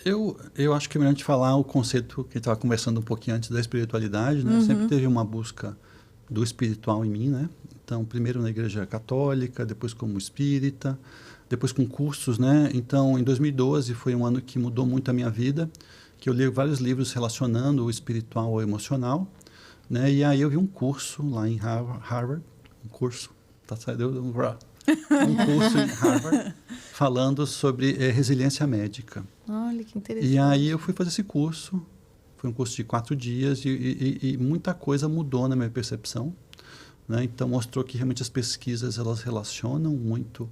Eu acho que é melhor a gente falar o conceito que estava conversando um pouquinho antes da espiritualidade, né? Sempre teve uma busca do espiritual em mim, né? Então, primeiro na igreja católica, depois como espírita, depois com cursos, né? Então, em 2012 foi um ano que mudou muito a minha vida, que eu li vários livros relacionando o espiritual ao emocional, né? E aí eu vi um curso lá em Harvard, um curso em Harvard falando sobre resiliência médica. Olha, que interessante. E aí eu fui fazer esse curso, foi um curso de 4 dias e muita coisa mudou na minha percepção, né? Então mostrou que realmente as pesquisas elas relacionam muito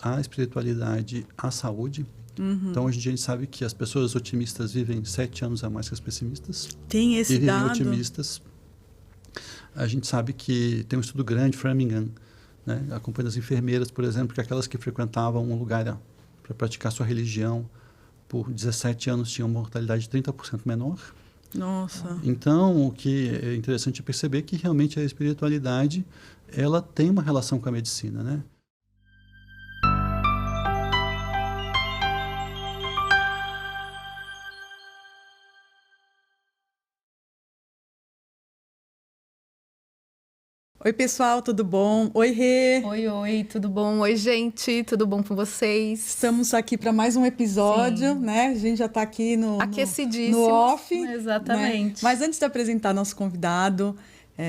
a espiritualidade à saúde. Então hoje em dia a gente sabe que as pessoas otimistas vivem 7 anos a mais que as pessimistas. Tem esse vivem dado. Otimistas. A gente sabe que tem um estudo grande, Framingham, né? Acompanhando as enfermeiras, por exemplo, que aquelas que frequentavam um lugar para praticar sua religião por 17 anos tinham uma mortalidade 30% menor. Nossa. Então, o que é interessante é perceber que realmente a espiritualidade ela tem uma relação com a medicina, né? Oi, pessoal, tudo bom? Oi, Rê. Oi, tudo bom? Oi, gente, tudo bom com vocês? Estamos aqui para mais um episódio, né? A gente já está aqui no off. Exatamente. Né? Mas antes de apresentar nosso convidado,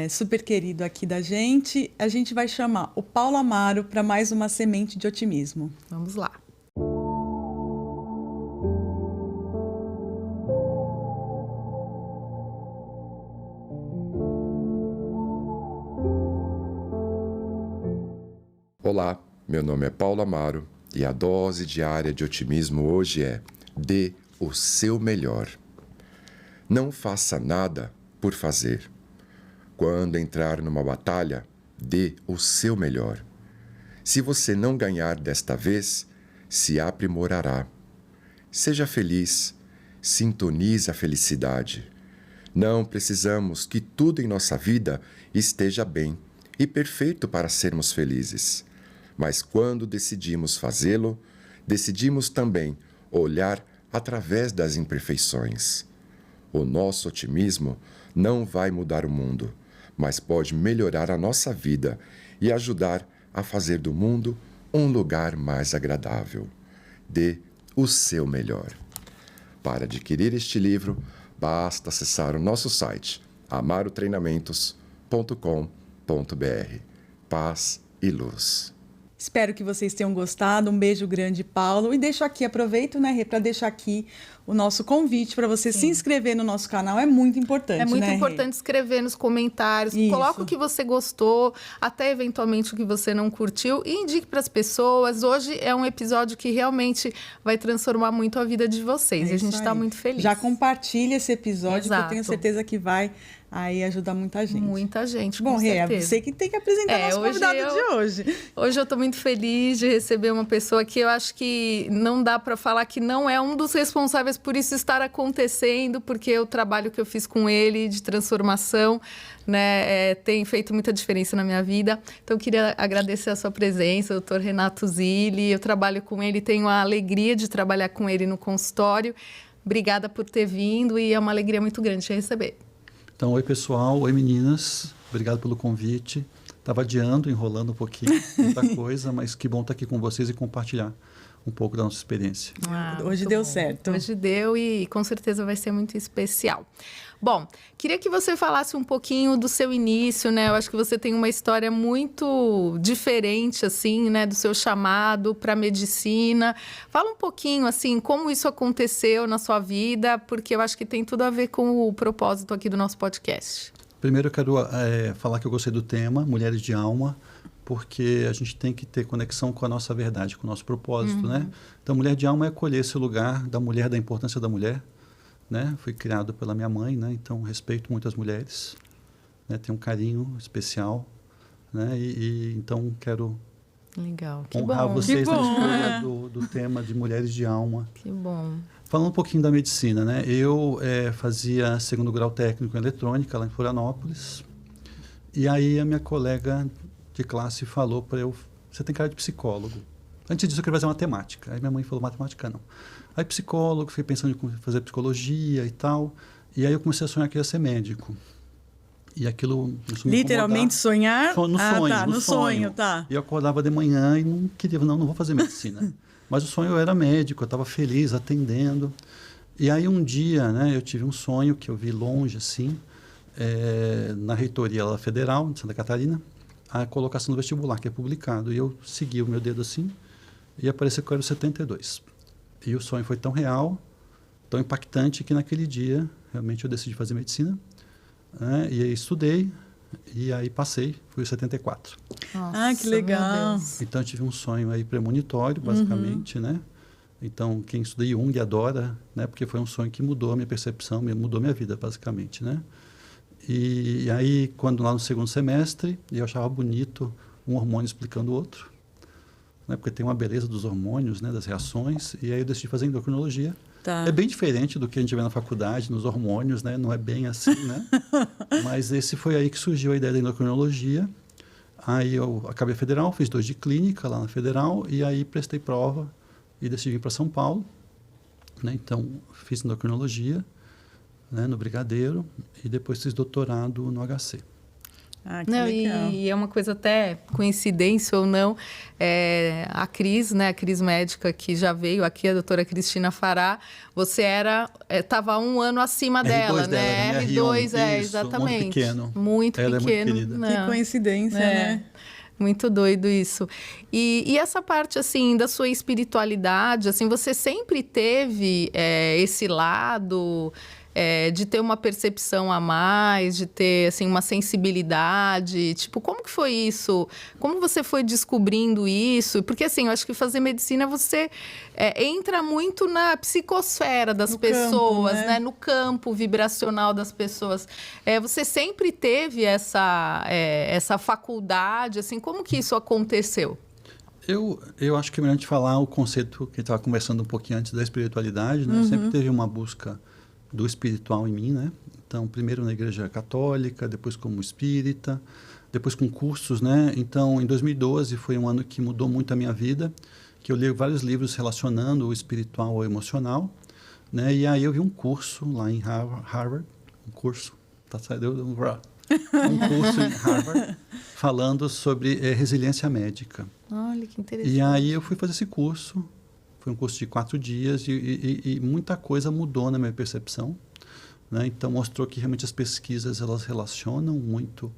super querido aqui da gente, a gente vai chamar o Paulo Amaro para mais uma semente de otimismo. Vamos lá. Olá, meu nome é Paulo Amaro e a dose diária de otimismo hoje é: dê o seu melhor. Não faça nada por fazer. Quando entrar numa batalha, dê o seu melhor. Se você não ganhar desta vez, se aprimorará. Seja feliz, sintonize a felicidade. Não precisamos que tudo em nossa vida esteja bem e perfeito para sermos felizes. Mas quando decidimos fazê-lo, decidimos também olhar através das imperfeições. O nosso otimismo não vai mudar o mundo, mas pode melhorar a nossa vida e ajudar a fazer do mundo um lugar mais agradável. Dê o seu melhor. Para adquirir este livro, basta acessar o nosso site amarotreinamentos.com.br. Paz e luz. Espero que vocês tenham gostado. Um beijo grande, Paulo. E aproveito, né, Rê, para deixar aqui o nosso convite para você se inscrever no nosso canal. É muito importante, É muito né, importante escrever nos comentários. Isso. Coloca o que você gostou, até eventualmente o que você não curtiu, e indique para as pessoas. Hoje é um episódio que realmente vai transformar muito a vida de vocês. E a gente está muito feliz. Já compartilha esse episódio, Exato. que eu tenho certeza que vai aí ajudar muita gente. Muita gente, Bom, com Rê, é certeza. você que tem que apresentar nosso convidado de hoje. Hoje eu estou muito feliz de receber uma pessoa que eu acho que não dá para falar que não é um dos responsáveis por isso estar acontecendo, porque o trabalho que eu fiz com ele de transformação, né, tem feito muita diferença na minha vida. Então eu queria agradecer a sua presença, Dr. Renato Zilli. Eu trabalho com ele, tenho a alegria de trabalhar com ele no consultório. Obrigada por ter vindo e é uma alegria muito grande te receber. Então, oi pessoal, oi meninas, obrigado pelo convite. Estava adiando, enrolando um pouquinho, muita coisa, mas que bom estar aqui com vocês e compartilhar um pouco da nossa experiência. Hoje deu certo. Hoje deu e com certeza vai ser muito especial. Bom, queria que você falasse um pouquinho do seu início, né? Eu acho que você tem uma história muito diferente, assim, né? Do seu chamado para a medicina. Fala um pouquinho, assim, como isso aconteceu na sua vida, porque eu acho que tem tudo a ver com o propósito aqui do nosso podcast. Primeiro eu quero falar que eu gostei do tema, Mulheres de Alma, porque a gente tem que ter conexão com a nossa verdade, com o nosso propósito, né? Então, Mulher de Alma é acolher esse lugar da mulher, da importância da mulher, né? Fui criado pela minha mãe, né? Então respeito muito as mulheres, né? Tenho um carinho especial, né? Então quero honrar vocês na escolha do tema de Mulheres de Alma. Que bom. Falando um pouquinho da medicina, né? Eu fazia segundo grau técnico em eletrônica lá em Florianópolis, e aí a minha colega de classe falou para eu: você tem cara de psicólogo. Antes disso, eu queria fazer matemática. Aí minha mãe falou, matemática não. Aí psicólogo, fiquei pensando em fazer psicologia e tal. E aí eu comecei a sonhar que ia ser médico. E aquilo... Literalmente sonhar? No sonho, no sonho, tá. E eu acordava de manhã e não queria, não vou fazer medicina. Mas o sonho eu era médico, eu estava feliz, atendendo. E aí um dia, né, eu tive um sonho que eu vi longe, assim, na reitoria lá federal de Santa Catarina, a colocação do vestibular, que é publicado. E eu segui o meu dedo assim e apareceu que eu era 72. E o sonho foi tão real, tão impactante, que naquele dia, realmente, eu decidi fazer medicina. Né, e aí estudei, e aí passei, fui o 74. Nossa, que legal. Então, eu tive um sonho aí premonitório, basicamente, né? Então, quem estuda Jung adora, né? Porque foi um sonho que mudou a minha percepção, mudou a minha vida, basicamente, né? E aí, quando lá no segundo semestre, eu achava bonito um hormônio explicando o outro, né? Porque tem uma beleza dos hormônios, né? Das reações, e aí eu decidi fazer endocrinologia. Tá. É bem diferente do que a gente vê na faculdade, nos hormônios, né? Não é bem assim, né? Mas esse foi aí que surgiu a ideia da endocrinologia. Aí eu acabei a federal, fiz 2 de clínica lá na federal, e aí prestei prova e decidi vir para São Paulo. Né? Então, fiz endocrinologia, né, no Brigadeiro, e depois fiz doutorado no HC. Ah, que legal. E é uma coisa até coincidência ou não, a Cris, né, a Cris médica que já veio aqui, a doutora Cristina Fará, você estava 1 ano acima dela, né? R2, R2, exatamente. Muito pequeno. Muito ela pequeno. É muito querida. Que coincidência, né? Muito doido isso. E essa parte, assim, da sua espiritualidade, assim, você sempre teve esse lado... de ter uma percepção a mais, de ter, assim, uma sensibilidade. Tipo, como que foi isso? Como você foi descobrindo isso? Porque, assim, eu acho que fazer medicina, você entra muito na psicosfera das pessoas, campo, né? No campo vibracional das pessoas. Você sempre teve essa faculdade, assim, como que isso aconteceu? Eu acho que é melhor a gente falar o conceito que a gente estava conversando um pouquinho antes da espiritualidade, né? Sempre teve uma busca do espiritual em mim, né? Então, primeiro na igreja católica, depois como espírita, depois com cursos, né? Então, em 2012 foi um ano que mudou muito a minha vida, que eu li vários livros relacionando o espiritual ao emocional, né? E aí eu vi um curso lá em Harvard, um curso em Harvard, falando sobre resiliência médica. Olha, que interessante. E aí eu fui fazer esse curso. Foi um curso de 4 dias e muita coisa mudou na minha percepção, né? Então, mostrou que realmente as pesquisas elas relacionam muito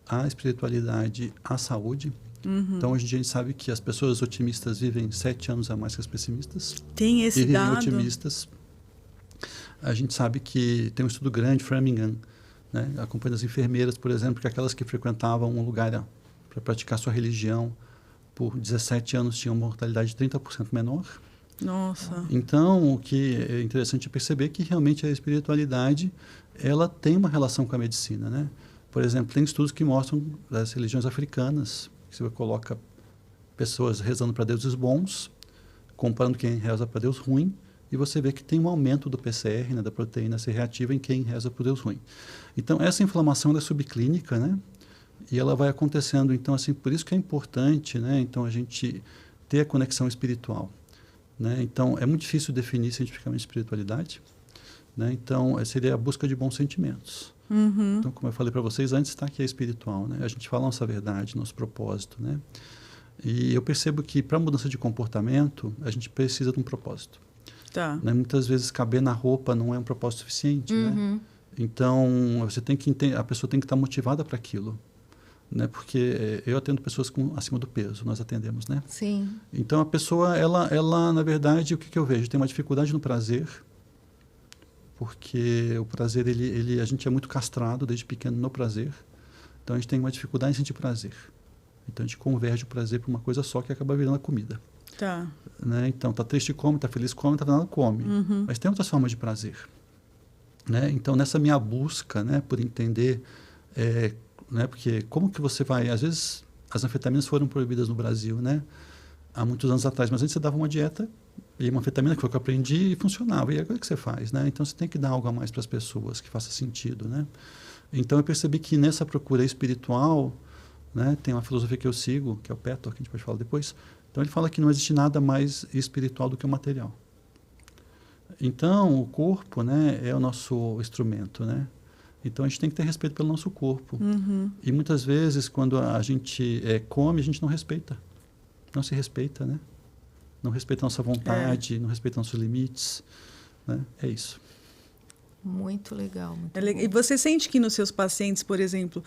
a espiritualidade à saúde. Então, hoje em dia, a gente sabe que as pessoas otimistas vivem 7 anos a mais que as pessimistas. Tem esse dado. E vivem otimistas. A gente sabe que tem um estudo grande, Framingham, né? Acompanhando as enfermeiras, por exemplo, que aquelas que frequentavam um lugar para praticar sua religião por 17 anos tinham uma mortalidade 30% menor. Nossa. Então, o que é interessante perceber é que realmente a espiritualidade ela tem uma relação com a medicina, né? Por exemplo, tem estudos que mostram das religiões africanas, que você coloca pessoas rezando para deuses bons, comparando quem reza para Deus ruim, e você vê que tem um aumento do PCR, né, da proteína C reativa em quem reza para Deus ruim. Então, essa inflamação ela é subclínica, né? E ela vai acontecendo. Então, assim, por isso que é importante, né? Então, a gente ter a conexão espiritual. Né? Então, é muito difícil definir cientificamente espiritualidade. Né? Então, seria a busca de bons sentimentos. Então, como eu falei para vocês antes, está aqui é espiritual. Né? A gente fala nossa verdade, nosso propósito. Né? E eu percebo que, para a mudança de comportamento, a gente precisa de um propósito. Tá. Né? Muitas vezes, caber na roupa não é um propósito suficiente. Né? Então, você tem que a pessoa tem que estar motivada para aquilo. Né? Porque eu atendo pessoas acima do peso, nós atendemos, né? Sim. Então, a pessoa, ela na verdade, o que eu vejo? Tem uma dificuldade no prazer, porque o prazer, a gente é muito castrado desde pequeno no prazer, então a gente tem uma dificuldade em sentir prazer. Então, a gente converge o prazer para uma coisa só que acaba virando a comida. Tá. Né? Então, tá triste, come, tá feliz, come, tá nada, come. Mas tem outras formas de prazer. Né? Então, nessa minha busca, né, por entender... né? Porque como que você vai... Às vezes, as anfetaminas foram proibidas no Brasil, né? Há muitos anos atrás. Mas antes você dava uma dieta e uma anfetamina que foi o que eu aprendi e funcionava. E agora o que você faz, né? Então, você tem que dar algo a mais para as pessoas que faça sentido, né? Então, eu percebi que nessa procura espiritual, né? Tem uma filosofia que eu sigo, que é o Petor, que a gente pode falar depois, Então, ele fala que não existe nada mais espiritual do que o material. Então, o corpo, né, é o nosso instrumento, né? Então, a gente tem que ter respeito pelo nosso corpo. E muitas vezes, quando a gente come, a gente não respeita. Não se respeita, né? Não respeita a nossa vontade, não respeita nossos limites, né? É isso. Muito legal. Muito E você sente que nos seus pacientes, por exemplo,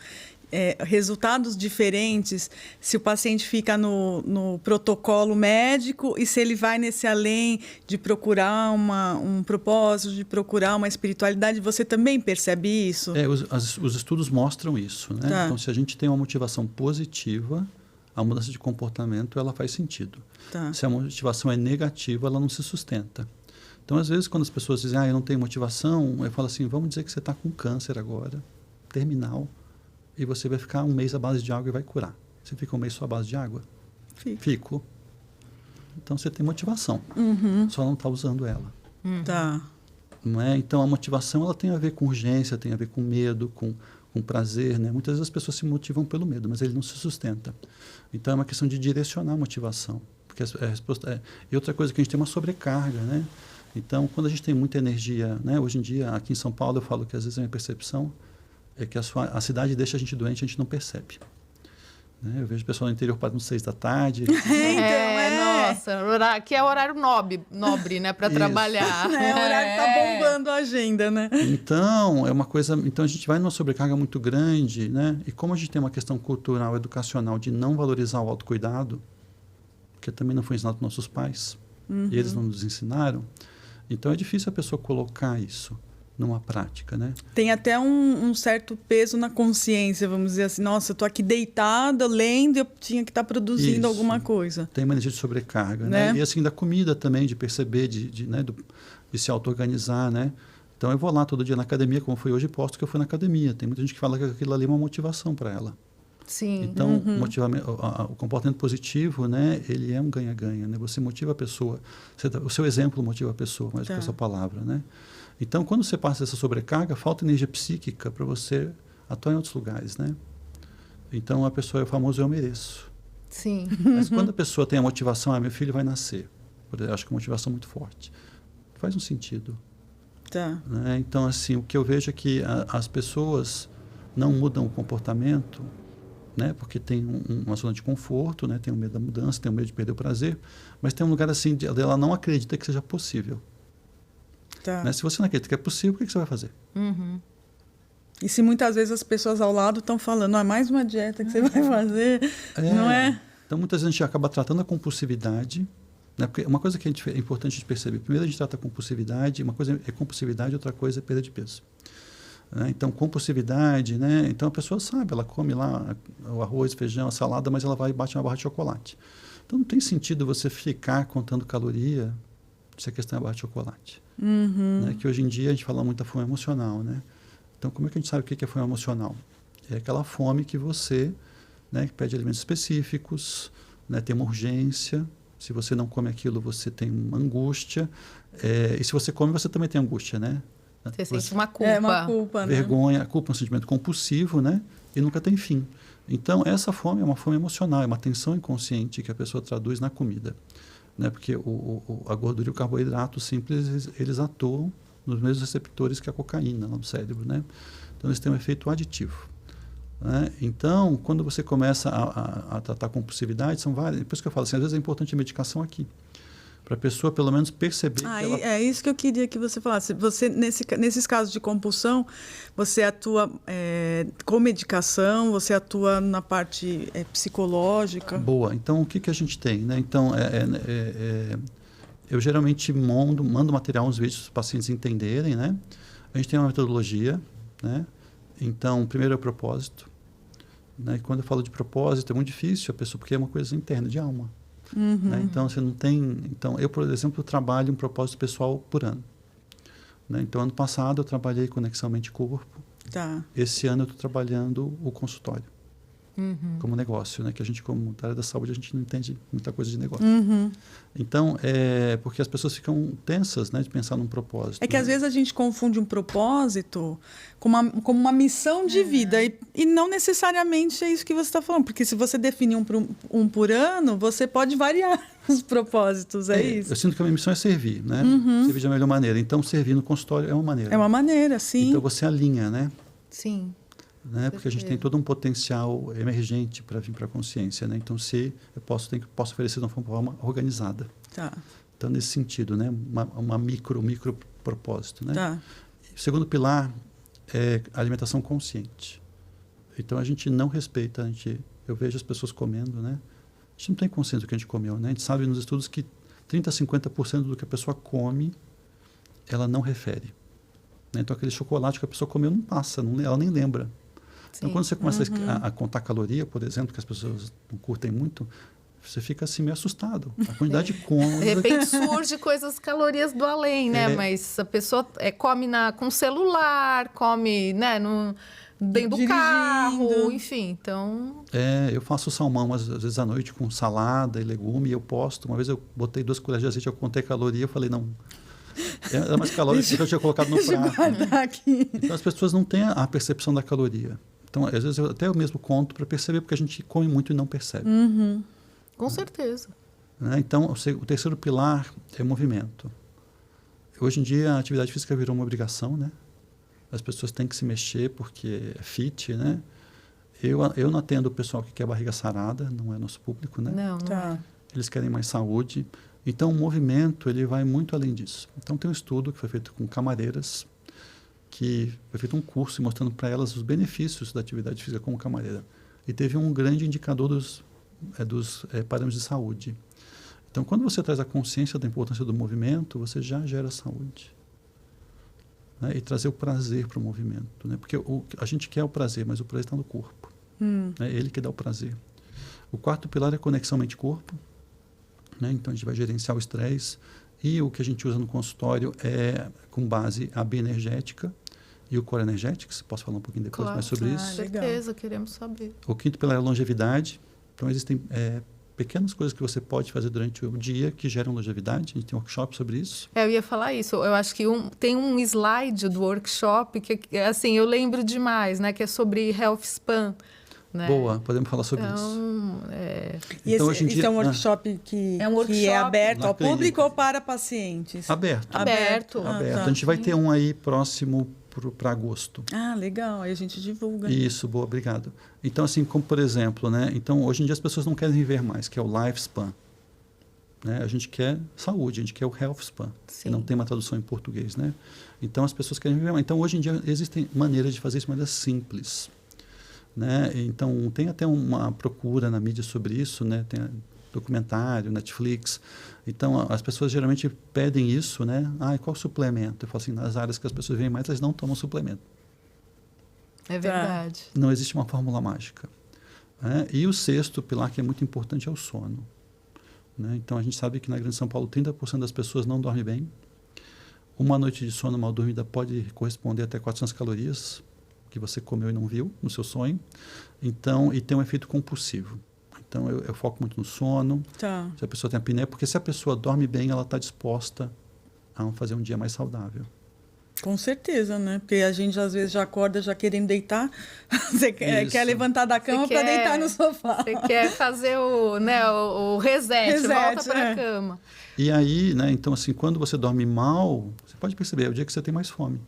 resultados diferentes, se o paciente fica no protocolo médico e se ele vai nesse além de procurar um propósito, de procurar uma espiritualidade, você também percebe isso? Os estudos mostram isso, né? Tá. Então, se a gente tem uma motivação positiva, a mudança de comportamento ela faz sentido. Tá. Se a motivação é negativa, ela não se sustenta. Então, às vezes, quando as pessoas dizem, eu não tenho motivação, eu falo assim, vamos dizer que você está com câncer agora, terminal, e você vai ficar um mês à base de água e vai curar. Você fica um mês só à base de água? Fico. Então, você tem motivação, só não está usando ela. Tá. Não é? Então, a motivação ela tem a ver com urgência, tem a ver com medo, com prazer, né? Muitas vezes as pessoas se motivam pelo medo, mas ele não se sustenta. Então, é uma questão de direcionar a motivação. Porque a resposta e outra coisa que a gente tem uma sobrecarga, né? Então, quando a gente tem muita energia, né? Hoje em dia, aqui em São Paulo, eu falo que às vezes a minha percepção é que a cidade deixa a gente doente, a gente não percebe. Né? Eu vejo o pessoal no interior parando às 6 da tarde. Nossa, que é horário nobre, né, para trabalhar. O horário está bombando a agenda, né? Então, é uma coisa. Então, a gente vai numa sobrecarga muito grande, né? E como a gente tem uma questão cultural, educacional de não valorizar o autocuidado, que também não foi ensinado pelos nossos pais, e eles não nos ensinaram, então é difícil a pessoa colocar isso numa prática, né? Tem até um certo peso na consciência, vamos dizer assim, nossa, eu estou aqui deitada, lendo, eu tinha que estar produzindo alguma coisa. Tem uma energia de sobrecarga, né? E assim, da comida também, de perceber, de se auto-organizar, né? Então, eu vou lá todo dia na academia, como foi hoje, posto que eu fui na academia. Tem muita gente que fala que aquilo ali é uma motivação para ela. Sim. Então, o comportamento positivo, né, ele é um ganha-ganha, né? Você motiva a pessoa, o seu exemplo motiva a pessoa, mais do que a sua palavra, né? Então, quando você passa essa sobrecarga, falta energia psíquica para você atuar em outros lugares, né? Então, a pessoa é o famoso eu mereço. Sim. Mas quando a pessoa tem a motivação, meu filho vai nascer, eu acho que é uma motivação muito forte, faz um sentido. Tá. Né? Então, assim, o que eu vejo é que as pessoas não mudam o comportamento, né? Porque tem uma zona de conforto, né? Tem o medo da mudança, tem o medo de perder o prazer, mas tem um lugar assim, ela não acredita que seja possível. Tá. Né? Se você não acredita que é possível, o que você vai fazer? E se muitas vezes as pessoas ao lado estão falando, mais uma dieta que você vai fazer, não é? Então, muitas vezes a gente acaba tratando a compulsividade, né? Porque uma coisa que é importante de perceber, primeiro a gente trata a compulsividade, uma coisa é compulsividade, outra coisa é perda de peso. Né? Então, compulsividade, né? Então a pessoa sabe, ela come lá o arroz, feijão, a salada, mas ela vai e bate uma barra de chocolate. Então, não tem sentido você ficar contando caloria se a questão é a barra de chocolate. Né? Que hoje em dia a gente fala muito da fome emocional, né? Então, como é que a gente sabe o que é fome emocional? É aquela fome que você, né, que pede alimentos específicos, né, tem uma urgência. Se você não come aquilo, você tem uma angústia. E se você come, você também tem angústia, né? Você sente uma culpa. É uma culpa, né? Vergonha, a culpa é um sentimento compulsivo, né? E nunca tem fim. Então, essa fome é uma fome emocional, é uma tensão inconsciente que a pessoa traduz na comida. Né? Porque a gordura e o carboidrato simples, eles atuam nos mesmos receptores que a cocaína lá no cérebro, né? Então, eles têm um efeito aditivo. Né? Então, quando você começa a tratar compulsividade, são várias. Por isso que eu falo assim, às vezes é importante a medicação aqui. Para a pessoa, pelo menos, perceber que ela... É isso que eu queria que você falasse. Você, nesses casos de compulsão, você atua com medicação, você atua na parte psicológica? Boa. Então, o que a gente tem? Né? Então, eu geralmente mando material, uns vídeos para os pacientes entenderem. Né? A gente tem uma metodologia. Né? Então, primeiro é o propósito. Né? E quando eu falo de propósito, é muito difícil a pessoa, porque é uma coisa interna, de alma. Né? Então, você não tem... Então, eu, por exemplo, trabalho um propósito pessoal por ano. Né? Então, ano passado, eu trabalhei conexão mente-corpo. Tá. Esse ano, eu estou trabalhando o consultório. como negócio, né? Que a gente, como da área da saúde, a gente não entende muita coisa de negócio. Então, porque as pessoas ficam tensas, né? De pensar num propósito. É que às vezes a gente confunde um propósito com uma missão de vida. E não necessariamente é isso que você está falando. Porque se você definir um por ano, você pode variar os propósitos, isso? Eu sinto que a minha missão é servir, né? Servir da melhor maneira. Então, servir no consultório é uma maneira. É uma maneira, sim. Então, você alinha, né? Sim. Né? Porque a gente tem todo um potencial emergente para vir para a consciência, né? Então, se eu posso oferecer de uma forma organizada. Tá. Então, nesse sentido, né? Uma micro propósito, né? Tá. O segundo pilar é a alimentação consciente. Então, a gente não respeita, eu vejo as pessoas comendo, né? A gente não tem consciência do que a gente comeu, né? A gente sabe nos estudos que 30% a 50% do que a pessoa come, ela não refere. Né? Então, aquele chocolate que a pessoa comeu não passa, ela nem lembra. Então, quando você começa a contar caloria, por exemplo, que as pessoas não curtem muito, você fica assim meio assustado. A quantidade de coisas... De repente surge coisas calorias do além, né? Mas a pessoa come com celular, come, né, dentro do carro, enfim, então... eu faço salmão às vezes à noite com salada e legume e eu posto. Uma vez eu botei 2 colheres de azeite, eu contei caloria, eu falei, não... Era mais calórico que eu tinha colocado no prato. Aqui. Então, as pessoas não têm a percepção da caloria. Então, às vezes, eu mesmo conto para perceber, porque a gente come muito e não percebe. Com certeza. Né? Então, o terceiro pilar é movimento. Hoje em dia, a atividade física virou uma obrigação, né? As pessoas têm que se mexer porque é fit, né? Eu não atendo o pessoal que quer barriga sarada, não é nosso público, né? Não. Tá. Eles querem mais saúde. Então, o movimento ele vai muito além disso. Então, tem um estudo que foi feito com camareiras, que foi feito um curso mostrando para elas os benefícios da atividade física como camareira. E teve um grande indicador dos parâmetros de saúde. Então, quando você traz a consciência da importância do movimento, você já gera saúde. Né? E trazer o prazer para o movimento. Né? Porque a gente quer o prazer, mas o prazer está no corpo. É ele que dá o prazer. O quarto pilar é conexão mente-corpo. Né? Então, a gente vai gerenciar o estresse. E o que a gente usa no consultório é com base a bioenergética e o Core Energetics. Posso falar um pouquinho depois mais sobre isso? Com certeza, queremos saber. O quinto pilar é a longevidade. Então, existem pequenas coisas que você pode fazer durante o dia que geram longevidade. A gente tem um workshop sobre isso. Eu ia falar isso. Eu acho que tem um slide do workshop que, assim, eu lembro demais, né? Que é sobre Health Span. Né? Boa, podemos falar sobre isso. E então, hoje em dia, é um workshop que é aberto ao público ou para pacientes? Aberto. Aberto. Tá. A gente vai ter um aí próximo para agosto. Ah, legal. Aí a gente divulga. Isso, boa, obrigado. Então, assim, como por exemplo, né? Então, hoje em dia as pessoas não querem viver mais, que é o Lifespan. Né? A gente quer saúde, a gente quer o Health Span. Que não tem uma tradução em português, né? Então, as pessoas querem viver mais. Então, hoje em dia existem maneiras de fazer isso, maneiras simples. Né? Então, tem até uma procura na mídia sobre isso, né? Tem documentário, Netflix. Então, as pessoas geralmente pedem isso, né? Qual suplemento? Eu falo assim, nas áreas que as pessoas veem mais, elas não tomam suplemento. É verdade. Não existe uma fórmula mágica. Né? E o sexto pilar, que é muito importante, é o sono. Né? Então, a gente sabe que na Grande São Paulo, 30% das pessoas não dormem bem. Uma noite de sono mal dormida pode corresponder até 400 calorias que você comeu e não viu no seu sonho. Então, e tem um efeito compulsivo. Então, eu foco muito no sono. Tá. Se a pessoa tem apneia, porque se a pessoa dorme bem, ela está disposta a fazer um dia mais saudável. Com certeza, né? Porque a gente às vezes já acorda já querendo deitar. Você quer levantar da cama para deitar no sofá. Você quer fazer o reset, volta para a cama. E aí, né? Então, assim, quando você dorme mal, você pode perceber, é o dia que você tem mais fome.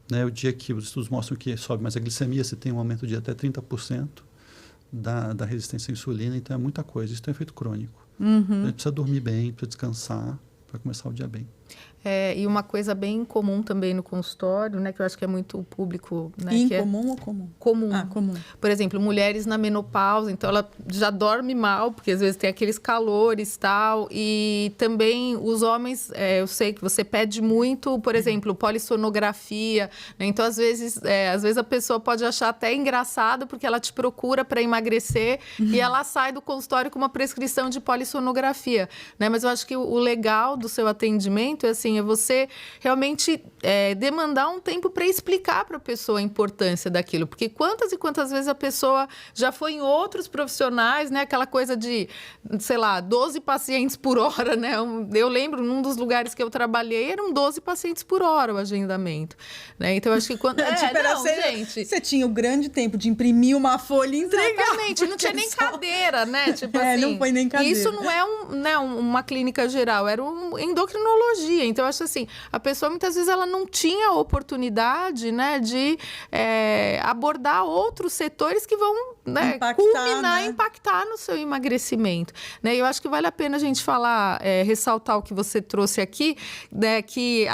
Né? O dia que os estudos mostram que sobe mais a glicemia, você tem um aumento de até 30% da resistência à insulina, então é muita coisa. Isso tem efeito crônico. Então, a gente precisa dormir bem, precisa descansar para começar o dia bem. E uma coisa bem comum também no consultório, né, que eu acho que é muito público... Né, Incomum ou comum? Comum. Comum. Por exemplo, mulheres na menopausa, então ela já dorme mal, porque às vezes tem aqueles calores e tal, e também os homens, eu sei que você pede muito, por exemplo, polissonografia, né, então às vezes a pessoa pode achar até engraçado, porque ela te procura para emagrecer e ela sai do consultório com uma prescrição de polissonografia, né, mas eu acho que o legal do seu atendimento atendimento é assim, é você realmente demandar um tempo para explicar para a pessoa a importância daquilo, porque quantas e quantas vezes a pessoa já foi em outros profissionais, né? Aquela coisa de, sei lá, 12 pacientes por hora, né? Eu lembro, num dos lugares que eu trabalhei, eram 12 pacientes por hora o agendamento, né? Então, eu acho que quando... gente... Você tinha o grande tempo de imprimir uma folha e entregar. Exatamente, não tinha nem cadeira, né? Tipo assim, não foi nem cadeira. Isso não é uma clínica geral, era uma endocrinologia. Então, eu acho assim, a pessoa muitas vezes ela não tinha oportunidade, né, de abordar outros setores que vão, né, culminar, impactar no seu emagrecimento. Né? Eu acho que vale a pena a gente falar, ressaltar o que você trouxe aqui, né, que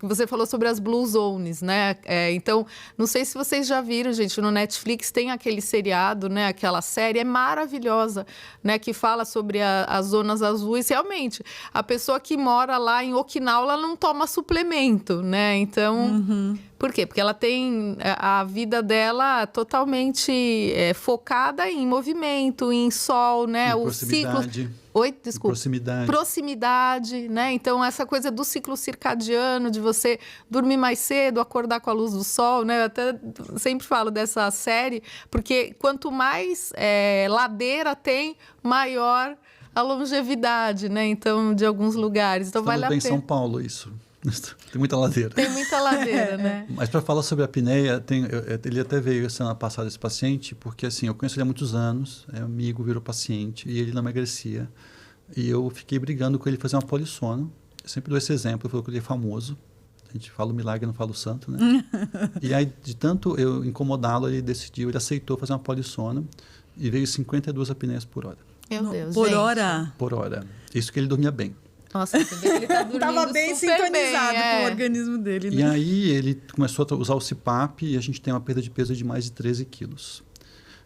você falou sobre as Blue Zones, né? Então, não sei se vocês já viram, gente, no Netflix tem aquele seriado, né, aquela série, é maravilhosa, né, que fala sobre as zonas azuis. Realmente, a pessoa que mora lá em Okinawa, ela não toma suplemento, né? Então, por quê? Porque ela tem a vida dela totalmente focada em movimento, em sol, né? O ciclo... Oi, desculpa. Proximidade, né? Então, essa coisa do ciclo circadiano, de você dormir mais cedo, acordar com a luz do sol, né? Eu até sempre falo dessa série, porque quanto mais ladeira tem, maior a longevidade, né? Então, de alguns lugares. Então, vale a pena. Em São Paulo, isso. Tem muita ladeira. Tem muita ladeira, né? Mas para falar sobre a apneia, ele até veio semana passada, esse paciente, porque assim, eu conheço ele há muitos anos, é amigo, virou paciente, e ele não emagrecia. E eu fiquei brigando com ele fazer uma polissono. Eu sempre dou esse exemplo, eu falo que ele é famoso. A gente fala o milagre, não fala o santo, né? E aí, de tanto eu incomodá-lo, ele aceitou fazer uma polissono e veio 52 apneias por hora. Meu Deus, por gente. hora? Por hora. Isso que ele dormia bem. Nossa, você vê que ele tá dormindo Tava bem sintonizado com o organismo dele, né? E aí ele começou a usar o CPAP e a gente tem uma perda de peso de mais de 13 quilos.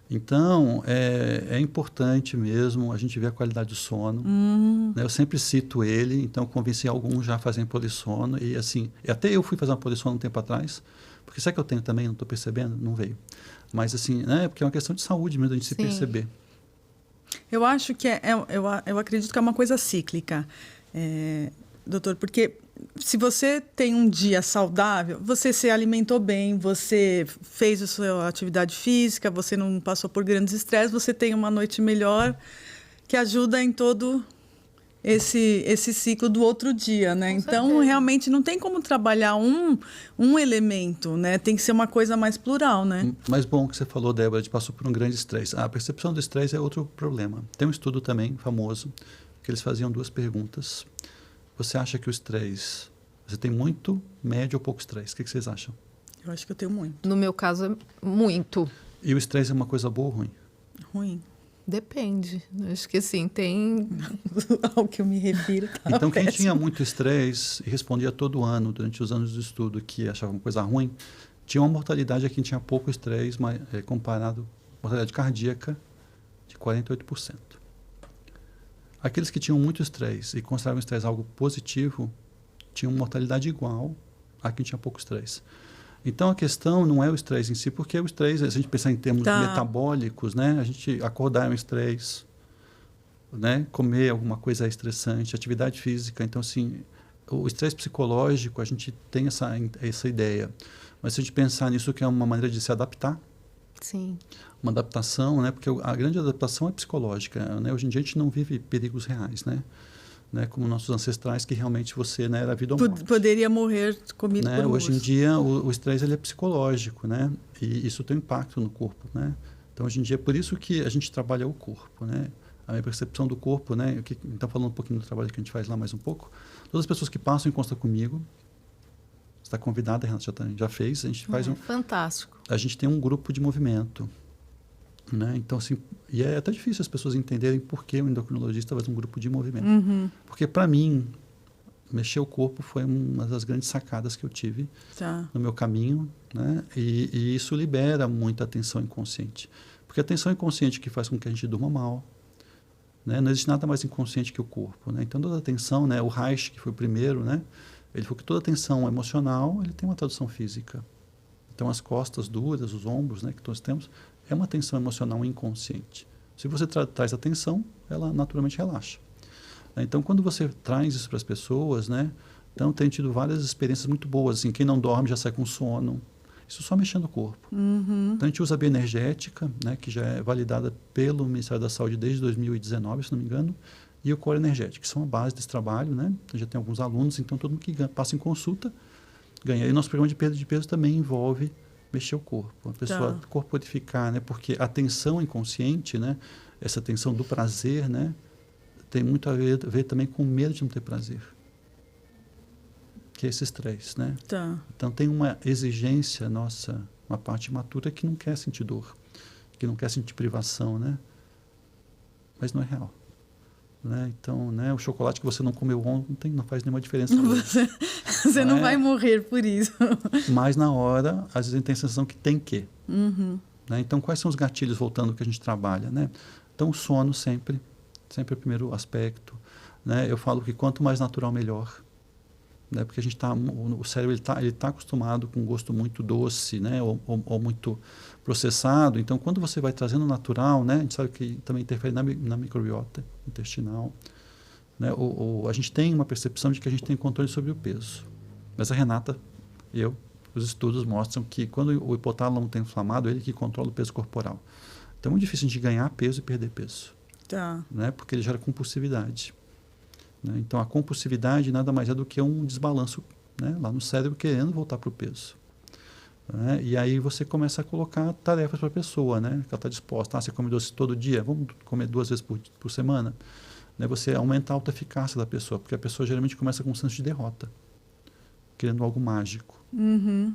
Então, é importante mesmo a gente ver a qualidade do sono. Né? Eu sempre cito ele, então convenci alguns já a fazerem polissono. E assim, até eu fui fazer uma polissono um tempo atrás, porque será que eu tenho também? Não estou percebendo? Não veio. Mas assim, né? Porque é uma questão de saúde mesmo, a gente se perceber. Eu acho que eu acredito que é uma coisa cíclica. Doutor, porque se você tem um dia saudável, você se alimentou bem, você fez a sua atividade física, você não passou por grandes estresses, você tem uma noite melhor que ajuda em todo esse ciclo do outro dia, né? Então, realmente não tem como trabalhar um elemento, né? Tem que ser uma coisa mais plural, né? Mas bom que você falou, Débora, de passou por um grande estresse. A percepção do estresse é outro problema. Tem um estudo também famoso que eles faziam 2 perguntas. Você acha que o estresse... Você tem muito, médio ou pouco estresse? O que vocês acham? Eu acho que eu tenho muito. No meu caso, é muito. E o estresse é uma coisa boa ou ruim? Ruim. Depende. Acho que assim, tem... Ao que eu me refiro. Então, quem tinha muito estresse e respondia todo ano, durante os anos de estudo, que achava uma coisa ruim, tinha uma mortalidade a quem tinha pouco estresse, comparado à mortalidade cardíaca, de 48%. Aqueles que tinham muito estresse e consideravam o estresse algo positivo, tinham mortalidade igual a quem tinha pouco estresse. Então, a questão não é o estresse em si, porque o estresse, se a gente pensar em termos metabólicos, né? A gente acordar é um estresse, né? Comer alguma coisa é estressante, atividade física. Então, assim, o estresse psicológico, a gente tem essa ideia. Mas se a gente pensar nisso, que é uma maneira de se adaptar, sim, uma adaptação, né? Porque a grande adaptação é psicológica, né? Hoje em dia a gente não vive perigos reais, né? Como nossos ancestrais, que realmente você, né, era vida ou morte. Poderia morrer comido por Hoje em dia o estresse ele é psicológico, né? E isso tem impacto no corpo, né? Então hoje em dia é por isso que a gente trabalha o corpo, né? A minha percepção do corpo, né? Então falando um pouquinho do trabalho que a gente faz lá mais um pouco. Todas as pessoas que passam em consulta comigo, está convidada, Renata já fez, a gente faz fantástico. A gente tem um grupo de movimento, né? Então, assim, e é até difícil as pessoas entenderem por que o endocrinologista faz um grupo de movimento. Porque, para mim, mexer o corpo foi uma das grandes sacadas que eu tive no meu caminho, né? E isso libera muita atenção inconsciente. Porque a atenção inconsciente que faz com que a gente durma mal, né? Não existe nada mais inconsciente que o corpo, né? Então, toda a atenção, né? O Reich, que foi o primeiro, né? Ele falou que toda atenção emocional, ele tem uma tradução física. Então, as costas duras, os ombros, né, que nós temos, é uma tensão emocional inconsciente. Se você traz atenção, ela naturalmente relaxa. Então, quando você traz isso para as pessoas, né? Então, tem tido várias experiências muito boas. Assim, quem não dorme já sai com sono. Isso só mexendo o corpo. Então, a gente usa a bioenergética, né? Que já é validada pelo Ministério da Saúde desde 2019, se não me engano, e o Core Energético, que são a base desse trabalho, né? Já tem alguns alunos, então todo mundo que passa em consulta ganha. E nosso programa de perda de peso também envolve mexer o corpo, a pessoa corporificar, né? Porque a tensão inconsciente, né? Essa tensão do prazer, né? Tem muito a ver também com o medo de não ter prazer, que é esse estresse, né? Então tem uma exigência nossa, uma parte imatura que não quer sentir dor, que não quer sentir privação, né? Mas não é real. Né? Então, né, o chocolate que você não comeu ontem não faz nenhuma diferença. Você não vai morrer por isso. Mas na hora, às vezes a gente tem a sensação que tem que. Né? Então, quais são os gatilhos, voltando ao que a gente trabalha? Né? Então, o sono sempre é o primeiro aspecto. Né? Eu falo que quanto mais natural, melhor. Né? Porque a gente o cérebro ele tá acostumado com um gosto muito doce, né? ou muito processado. Então, quando você vai trazendo natural, né? A gente sabe que também interfere na microbiota intestinal. Né? A gente tem uma percepção de que a gente tem controle sobre o peso. Mas a Renata e os estudos mostram que quando o hipotálamo está inflamado, ele que controla o peso corporal. Então, é muito difícil a gente ganhar peso e perder peso. Né? Porque ele gera compulsividade. Né? Então, a compulsividade nada mais é do que um desbalanço, né? Lá no cérebro querendo voltar para o peso. Né? E aí você começa a colocar tarefas para a pessoa, né? Que ela está disposta. Você come doce todo dia? Vamos comer 2 vezes por semana? Né? Você aumenta a autoeficácia da pessoa, porque a pessoa geralmente começa com um senso de derrota, querendo algo mágico. Né?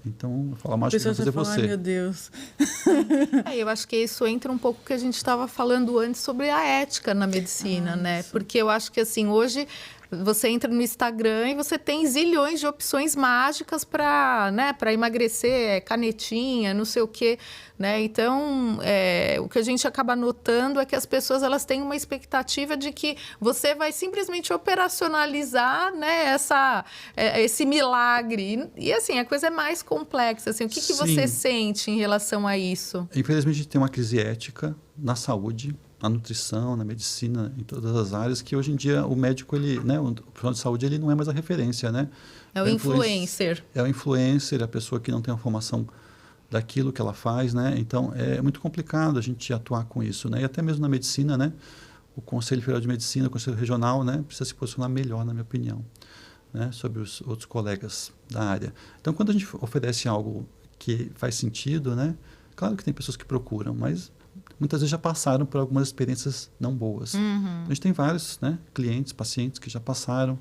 Então, eu falo, mágico vai fazer você. Ai, meu Deus. Eu acho que isso entra um pouco que a gente estava falando antes sobre a ética na medicina, né? Isso. Porque eu acho que, assim, hoje você entra no Instagram e você tem zilhões de opções mágicas para, né, para emagrecer, canetinha, não sei o quê, né? Então, o que a gente acaba notando é que as pessoas elas têm uma expectativa de que você vai simplesmente operacionalizar, né, esse milagre. E, assim, a coisa é mais complexa. Assim, o que você sente em relação a isso? Infelizmente, a gente tem uma crise ética na saúde, na nutrição, na medicina, em todas as áreas, que hoje em dia o médico, né, o profissional de saúde, ele não é mais a referência, né? É o influencer. É o influencer, a pessoa que não tem a formação daquilo que ela faz, né? Então, é muito complicado a gente atuar com isso, né? E até mesmo na medicina, né? O Conselho Federal de Medicina, o Conselho Regional, né? Precisa se posicionar melhor, na minha opinião, né? Sobre os outros colegas da área. Então, quando a gente oferece algo que faz sentido, né? Claro que tem pessoas que procuram, mas muitas vezes já passaram por algumas experiências não boas. A gente tem vários, né, clientes, pacientes que já passaram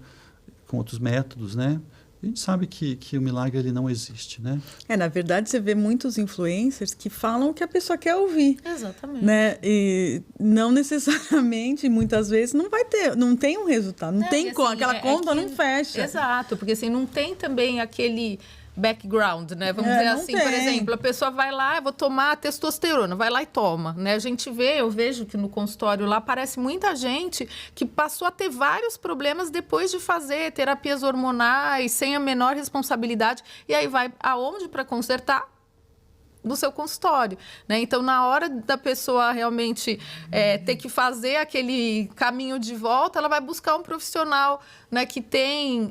com outros métodos, né? A gente sabe que o milagre ele não existe, né? Na verdade, você vê muitos influencers que falam o que a pessoa quer ouvir. Exatamente. Né? E não necessariamente, muitas vezes, não tem um resultado. Não tem assim, aquela conta não fecha. Exato, porque assim, não tem também aquele background, né? Vamos dizer assim, por exemplo, a pessoa vai lá, eu vou tomar testosterona, vai lá e toma, né? Eu vejo que no consultório lá aparece muita gente que passou a ter vários problemas depois de fazer terapias hormonais, sem a menor responsabilidade, e aí vai aonde para consertar? No seu consultório, né? Então, na hora da pessoa realmente ter que fazer aquele caminho de volta, ela vai buscar um profissional, né, que tem...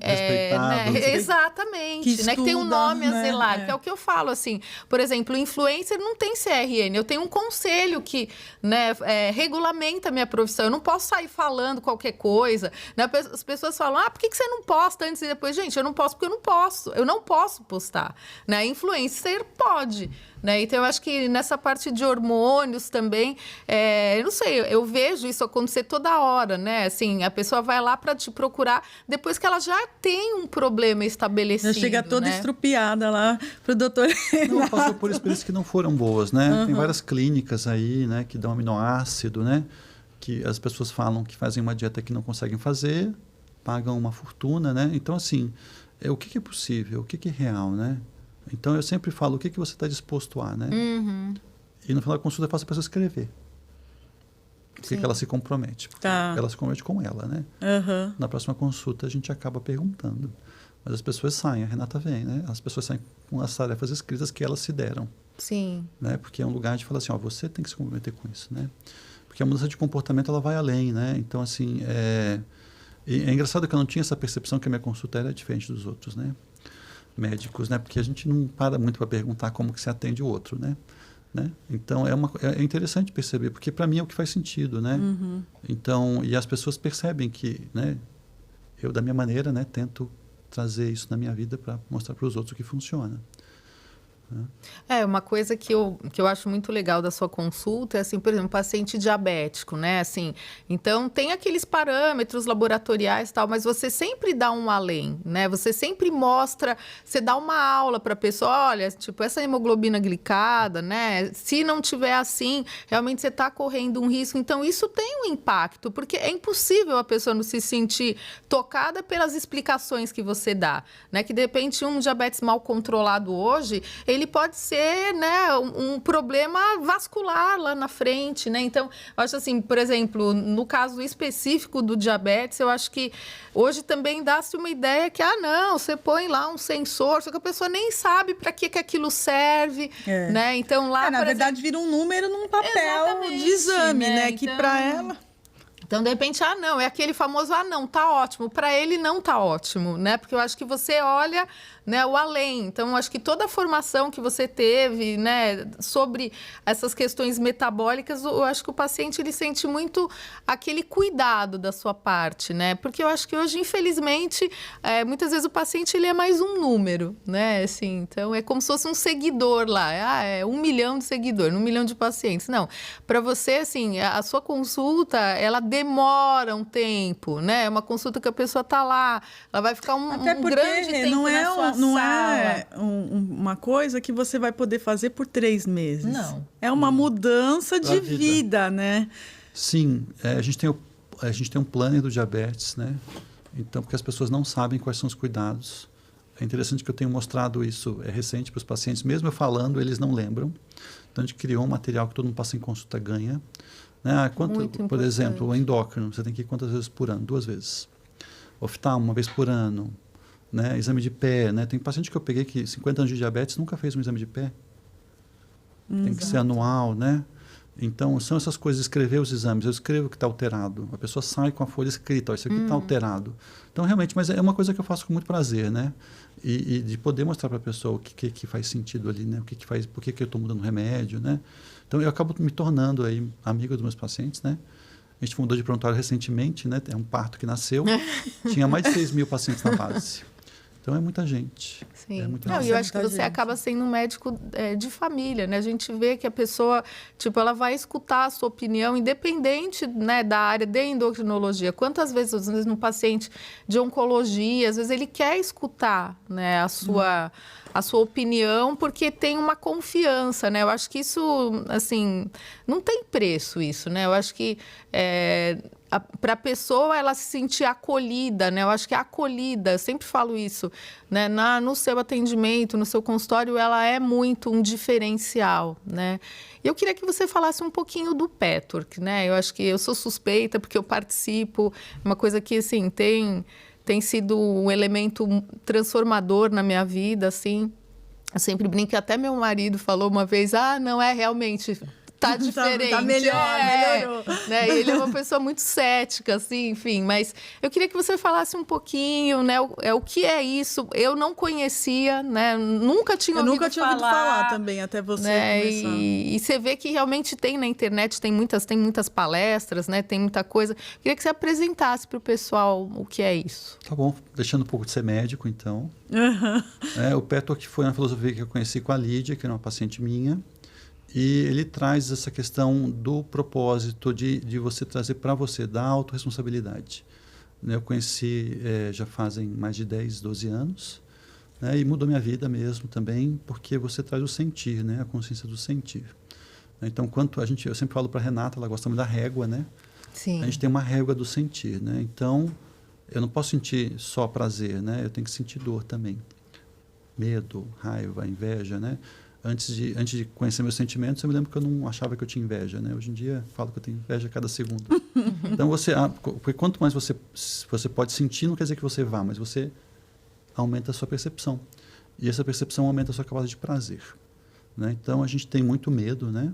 exatamente, que tem um nome a zelar, que é o que eu falo, assim. Por exemplo, o influencer não tem CRN, eu tenho um conselho que, né, regulamenta a minha profissão, eu não posso sair falando qualquer coisa, né? As pessoas falam, por que você não posta antes e depois? Gente, eu não posso porque eu não posso postar, né? Influencer pode, né? Então, eu acho que nessa parte de hormônios também, eu não sei, eu vejo isso acontecer toda hora, né? Assim, a pessoa vai lá para te procurar depois que ela já tem um problema estabelecido. Já chega toda né? estrupiada lá pro doutor. Não, passou por experiências que não foram boas, né? Tem várias clínicas aí, né, que dão aminoácido, né? Que as pessoas falam que fazem uma dieta que não conseguem fazer, pagam uma fortuna, né? Então, assim, o que é possível? O que é real, né? Então, eu sempre falo o que você está disposto a, né? E no final da consulta eu faço a pessoa escrever. O que ela se compromete. Porque ela se compromete com ela, né? Na próxima consulta a gente acaba perguntando. Mas as pessoas saem, a Renata vem, né? As pessoas saem com as tarefas escritas que elas se deram. Sim. Né? Porque é um lugar de falar assim, você tem que se comprometer com isso, né? Porque a mudança de comportamento ela vai além, né? Então, assim, é engraçado que eu não tinha essa percepção que a minha consulta era diferente dos outros, né? Médicos, né? Porque a gente não para muito para perguntar como que se atende o outro, né? Então, é interessante perceber, porque para mim é o que faz sentido, né? Então, e as pessoas percebem que, né? Eu, da minha maneira, né? Tento trazer isso na minha vida para mostrar para os outros o que funciona. Uma coisa que eu acho muito legal da sua consulta é, assim, por exemplo, paciente diabético, né? Assim, então, tem aqueles parâmetros laboratoriais e tal, mas você sempre dá um além, né? Você sempre mostra, você dá uma aula para a pessoa, olha, tipo, essa hemoglobina glicada, né? Se não tiver assim, realmente você está correndo um risco. Então, isso tem um impacto, porque é impossível a pessoa não se sentir tocada pelas explicações que você dá, né? Que, de repente, um diabetes mal controlado hoje, ele pode ser, né, um problema vascular lá na frente, né? Então, eu acho assim, por exemplo, no caso específico do diabetes, eu acho que hoje também dá-se uma ideia que, não, você põe lá um sensor, só que a pessoa nem sabe para que aquilo serve, né? Então, lá, na verdade, vira um número num papel de exame, né? Que para ela... Então, de repente, não, é aquele famoso, não, tá ótimo. Para ele, não tá ótimo, né? Porque eu acho que você olha, né, o além. Então, eu acho que toda a formação que você teve, né, sobre essas questões metabólicas, eu acho que o paciente, ele sente muito aquele cuidado da sua parte, né? Porque eu acho que hoje, infelizmente, muitas vezes o paciente, ele é mais um número, né? Assim, então, é como se fosse um seguidor lá. É 1 milhão de seguidores, 1 milhão de pacientes. Não, para você, assim, a sua consulta, ela demora um tempo, né? É uma consulta que a pessoa tá lá, ela vai ficar um grande tempo na sua não sala. É uma coisa que você vai poder fazer por 3 meses. Não. É uma mudança de vida, né? Sim, a gente tem um planner do diabetes, né? Então, porque as pessoas não sabem quais são os cuidados. É interessante que eu tenho mostrado isso, recente para os pacientes, mesmo eu falando, eles não lembram. Então, a gente criou um material que todo mundo passa em consulta ganha. Né? Por exemplo, o endócrino, você tem que ir quantas vezes por ano? 2 vezes. Oftalmo, 1 vez por ano. Né? Exame de pé. Né? Tem paciente que eu peguei que 50 anos de diabetes nunca fez um exame de pé. Tem que ser anual, né? Então, são essas coisas, escrever os exames. Eu escrevo que está alterado. A pessoa sai com a folha escrita, isso aqui está alterado. Então, realmente, mas é uma coisa que eu faço com muito prazer, né? E de poder mostrar para a pessoa o que faz sentido ali, né? Por que eu estou mudando o remédio, né? Então, eu acabo me tornando aí amigo dos meus pacientes, né? A gente mudou de prontuário recentemente, né? É um parto que nasceu. Tinha mais de 6 mil pacientes na base. Então, é muita gente. Sim. É muita Não, gente. e eu acho que você acaba sendo um médico de família, né? A gente vê que a pessoa, tipo, ela vai escutar a sua opinião, independente, né, da área de endocrinologia. Quantas vezes, às vezes, no paciente de oncologia, às vezes ele quer escutar, né, a sua opinião, porque tem uma confiança, né? Eu acho que isso, assim, não tem preço isso, né? Eu acho que para a pessoa ela se sentir acolhida, né? Eu acho que a acolhida, eu sempre falo isso, né? No seu atendimento, no seu consultório, ela é muito um diferencial, né? E eu queria que você falasse um pouquinho do Petwork, né? Eu acho que eu sou suspeita porque eu participo, uma coisa que, assim, tem sido um elemento transformador na minha vida, assim. Eu sempre brinco, até meu marido falou uma vez, não é realmente... Tá diferente. Tá melhorou. Né? Ele é uma pessoa muito cética, assim, enfim. Mas eu queria que você falasse um pouquinho, né? O que é isso? Eu não conhecia, né? Nunca tinha ouvido falar também, até você né? começar. E você vê que realmente tem na internet, tem muitas palestras, né? Tem muita coisa. Eu queria que você apresentasse para o pessoal o que é isso. Tá bom, deixando um pouco de ser médico, então. O Petwork foi uma filosofia que eu conheci com a Lídia, que era uma paciente minha. E ele traz essa questão do propósito de você trazer para você, da autorresponsabilidade. Eu conheci já fazem mais de 10, 12 anos, né? E mudou minha vida mesmo também, porque você traz o sentir, né? A consciência do sentir. Então, eu sempre falo para a Renata, ela gosta muito da régua, né? Sim. A gente tem uma régua do sentir, né? Então, eu não posso sentir só prazer, né? Eu tenho que sentir dor também. Medo, raiva, inveja, né? Antes de conhecer meus sentimentos, eu me lembro que eu não achava que eu tinha inveja, né? Hoje em dia, eu falo que eu tenho inveja a cada segundo. Então, porque quanto mais você pode sentir, não quer dizer que você vá, mas você aumenta a sua percepção. E essa percepção aumenta a sua capacidade de prazer, né? Então, a gente tem muito medo, né?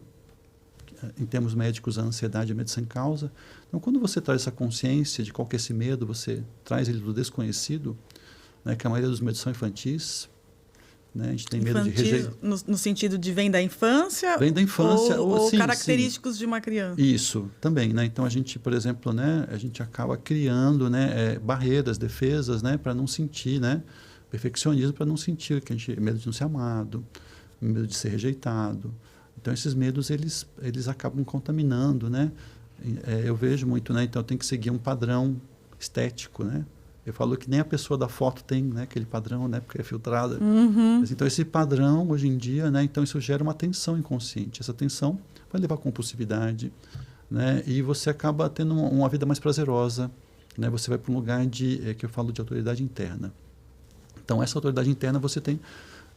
em termos médicos, a ansiedade é medo sem causa. Então, quando você traz essa consciência de qual que é esse medo, você traz ele do desconhecido, né, que a maioria dos medos são infantis, né? A gente tem medo de rejeitar. No sentido de vem da infância? Vem da infância. Ou sim, característicos sim. de uma criança? Isso, também, né? Então, a gente, por exemplo, né, a gente acaba criando, né, barreiras, defesas, né, para não sentir, né? Perfeccionismo para não sentir que a gente medo de não ser amado, medo de ser rejeitado. Então, esses medos, eles acabam contaminando, né? Eu vejo muito, né? Então, eu tenho que seguir um padrão estético, né? Eu falo que nem a pessoa da foto tem, né, aquele padrão, né, porque é filtrada. Mas, então, esse padrão, hoje em dia, né, então isso gera uma tensão inconsciente. Essa tensão vai levar à compulsividade, né? E você acaba tendo uma vida mais prazerosa, né? Você vai para um lugar que eu falo de autoridade interna. Então, essa autoridade interna você tem...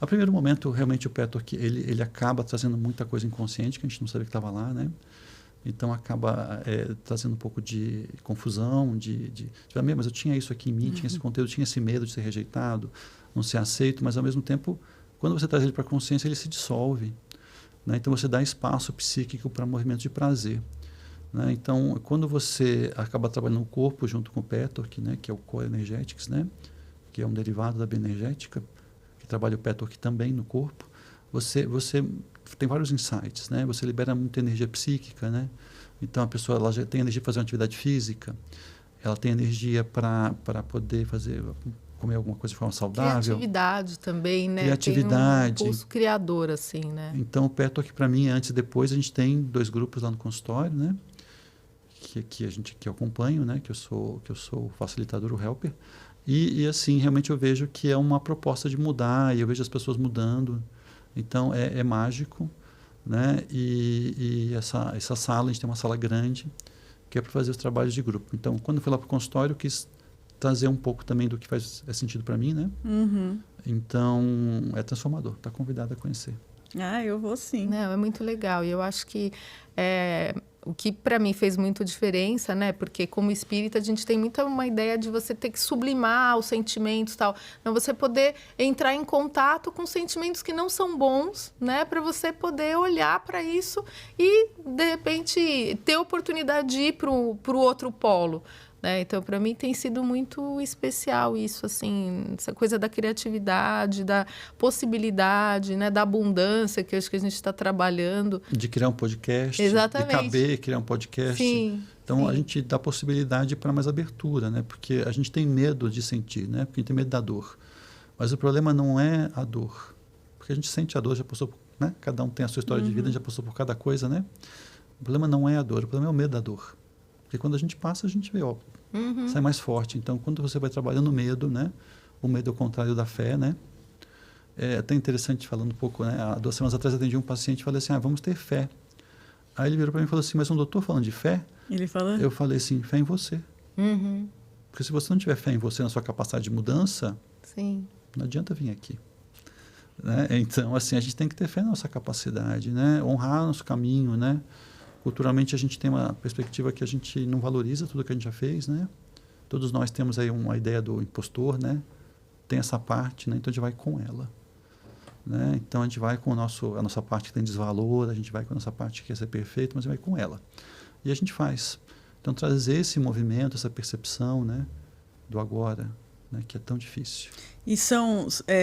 A primeiro momento, realmente, o Pettork, ele acaba trazendo muita coisa inconsciente, que a gente não sabia que estava lá, né? Então, acaba trazendo um pouco de confusão, mas eu tinha isso aqui em mim, tinha esse conteúdo, tinha esse medo de ser rejeitado, não ser aceito, mas, ao mesmo tempo, quando você traz ele para a consciência, ele se dissolve, né? Então, você dá espaço psíquico para movimento de prazer, né? Então, quando você acaba trabalhando no corpo junto com o Pettork, né, que é o Core Energetics, né, que é um derivado da bioenergética, que trabalha o Pettork também no corpo, você tem vários insights, né? Você libera muita energia psíquica, né? Então, a pessoa ela já tem energia para fazer uma atividade física, ela tem energia para poder comer alguma coisa de forma saudável. Criatividade também, né? Criatividade. Tem um pulso criador, assim, né? Então, o Pettork, para mim, antes e depois, a gente tem 2 grupos lá no consultório, né? Que eu acompanho, né? Que eu sou o facilitador, o helper. E, assim, realmente eu vejo que é uma proposta de mudar, e eu vejo as pessoas mudando. Então, é mágico, né? E essa sala, a gente tem uma sala grande, que é para fazer os trabalhos de grupo. Então, quando eu fui lá para o consultório, eu quis trazer um pouco também do que faz sentido para mim, né? Então, é transformador. Está convidado a conhecer. Eu vou sim. Não, é muito legal. E eu acho que o que para mim fez muito diferença, né? Porque como espírita a gente tem muito uma ideia de você ter que sublimar os sentimentos e tal. Não, você poder entrar em contato com sentimentos que não são bons, né? Para você poder olhar para isso e, de repente, ter oportunidade de ir para o outro polo. Né? Então, para mim, tem sido muito especial isso, assim, essa coisa da criatividade, da possibilidade, né? Da abundância que eu acho que a gente está trabalhando. De criar um podcast. Exatamente. De caber, criar um podcast. Sim, então, sim. A gente dá possibilidade para mais abertura, né? Porque a gente tem medo de sentir, né? Porque a gente tem medo da dor. Mas o problema não é a dor. Porque a gente sente a dor, já passou por, né? Cada um tem a sua história de vida, já passou por cada coisa, né? O problema não é a dor, o problema é o medo da dor. Porque quando a gente passa, a gente vê, sai mais forte. Então, quando você vai trabalhando o medo, né? O medo é o contrário da fé, né? É até interessante, falando um pouco, né? Há 2 semanas atrás, eu atendi um paciente e falei assim, vamos ter fé. Aí ele virou para mim e falou assim, mas um doutor falando de fé? Ele falou? Eu falei assim, fé em você. Porque se você não tiver fé em você, na sua capacidade de mudança, Sim. não adianta vir aqui. Né? Então, assim, a gente tem que ter fé na nossa capacidade, né? Honrar nosso caminho, né? Culturalmente, a gente tem uma perspectiva que a gente não valoriza tudo que a gente já fez, né? Todos nós temos aí uma ideia do impostor, né? Tem essa parte, né? Então, a gente vai com ela. Né? Então, a gente vai com a nossa parte que tem desvalor, a gente vai com a nossa parte que quer ser perfeito, mas a gente vai com ela. E a gente faz. Então, trazer esse movimento, essa percepção, né? Do agora, né? Que é tão difícil. E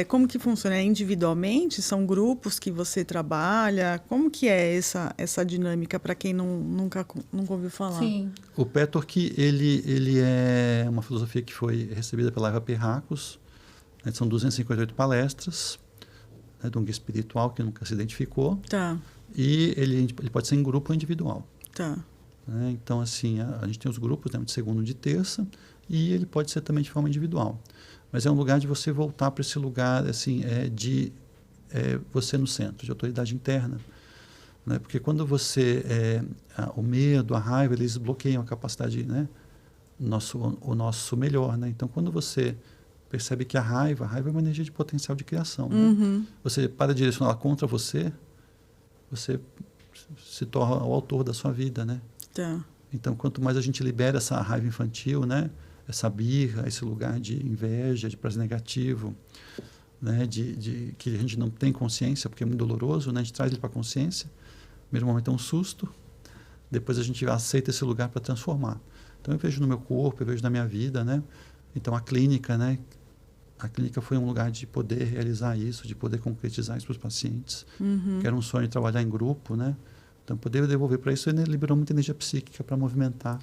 como que funciona? É individualmente? São grupos que você trabalha? Como que é essa dinâmica para quem nunca ouviu falar? Sim. O Pettork, ele é uma filosofia que foi recebida pela Eva Perracos, né? São 258 palestras, né? De um guia espiritual que nunca se identificou. Tá. E ele pode ser em grupo ou individual. Tá. Né? Então, assim, a gente tem os grupos, né? De segunda e de terça, e ele pode ser também de forma individual. Mas é um lugar de você voltar para esse lugar, assim, de você no centro, de autoridade interna. Né? Porque quando o medo, a raiva, eles bloqueiam a capacidade, né? O nosso melhor. Né? Então, quando você percebe que a raiva é uma energia de potencial de criação. Né? Você para de direcionar ela contra você se torna o autor da sua vida. Né? Tá. Então, quanto mais a gente libera essa raiva infantil, né? Essa birra, esse lugar de inveja, de prazer negativo, né? Que a gente não tem consciência, porque é muito doloroso, né? A gente traz ele para a consciência. No primeiro momento é um susto, depois a gente aceita esse lugar para transformar. Então eu vejo no meu corpo, eu vejo na minha vida, né? Então a clínica, né? A clínica foi um lugar de poder realizar isso, de poder concretizar isso para os pacientes, que era um sonho de trabalhar em grupo, né? Então poder devolver para isso, ele liberou muita energia psíquica para movimentar,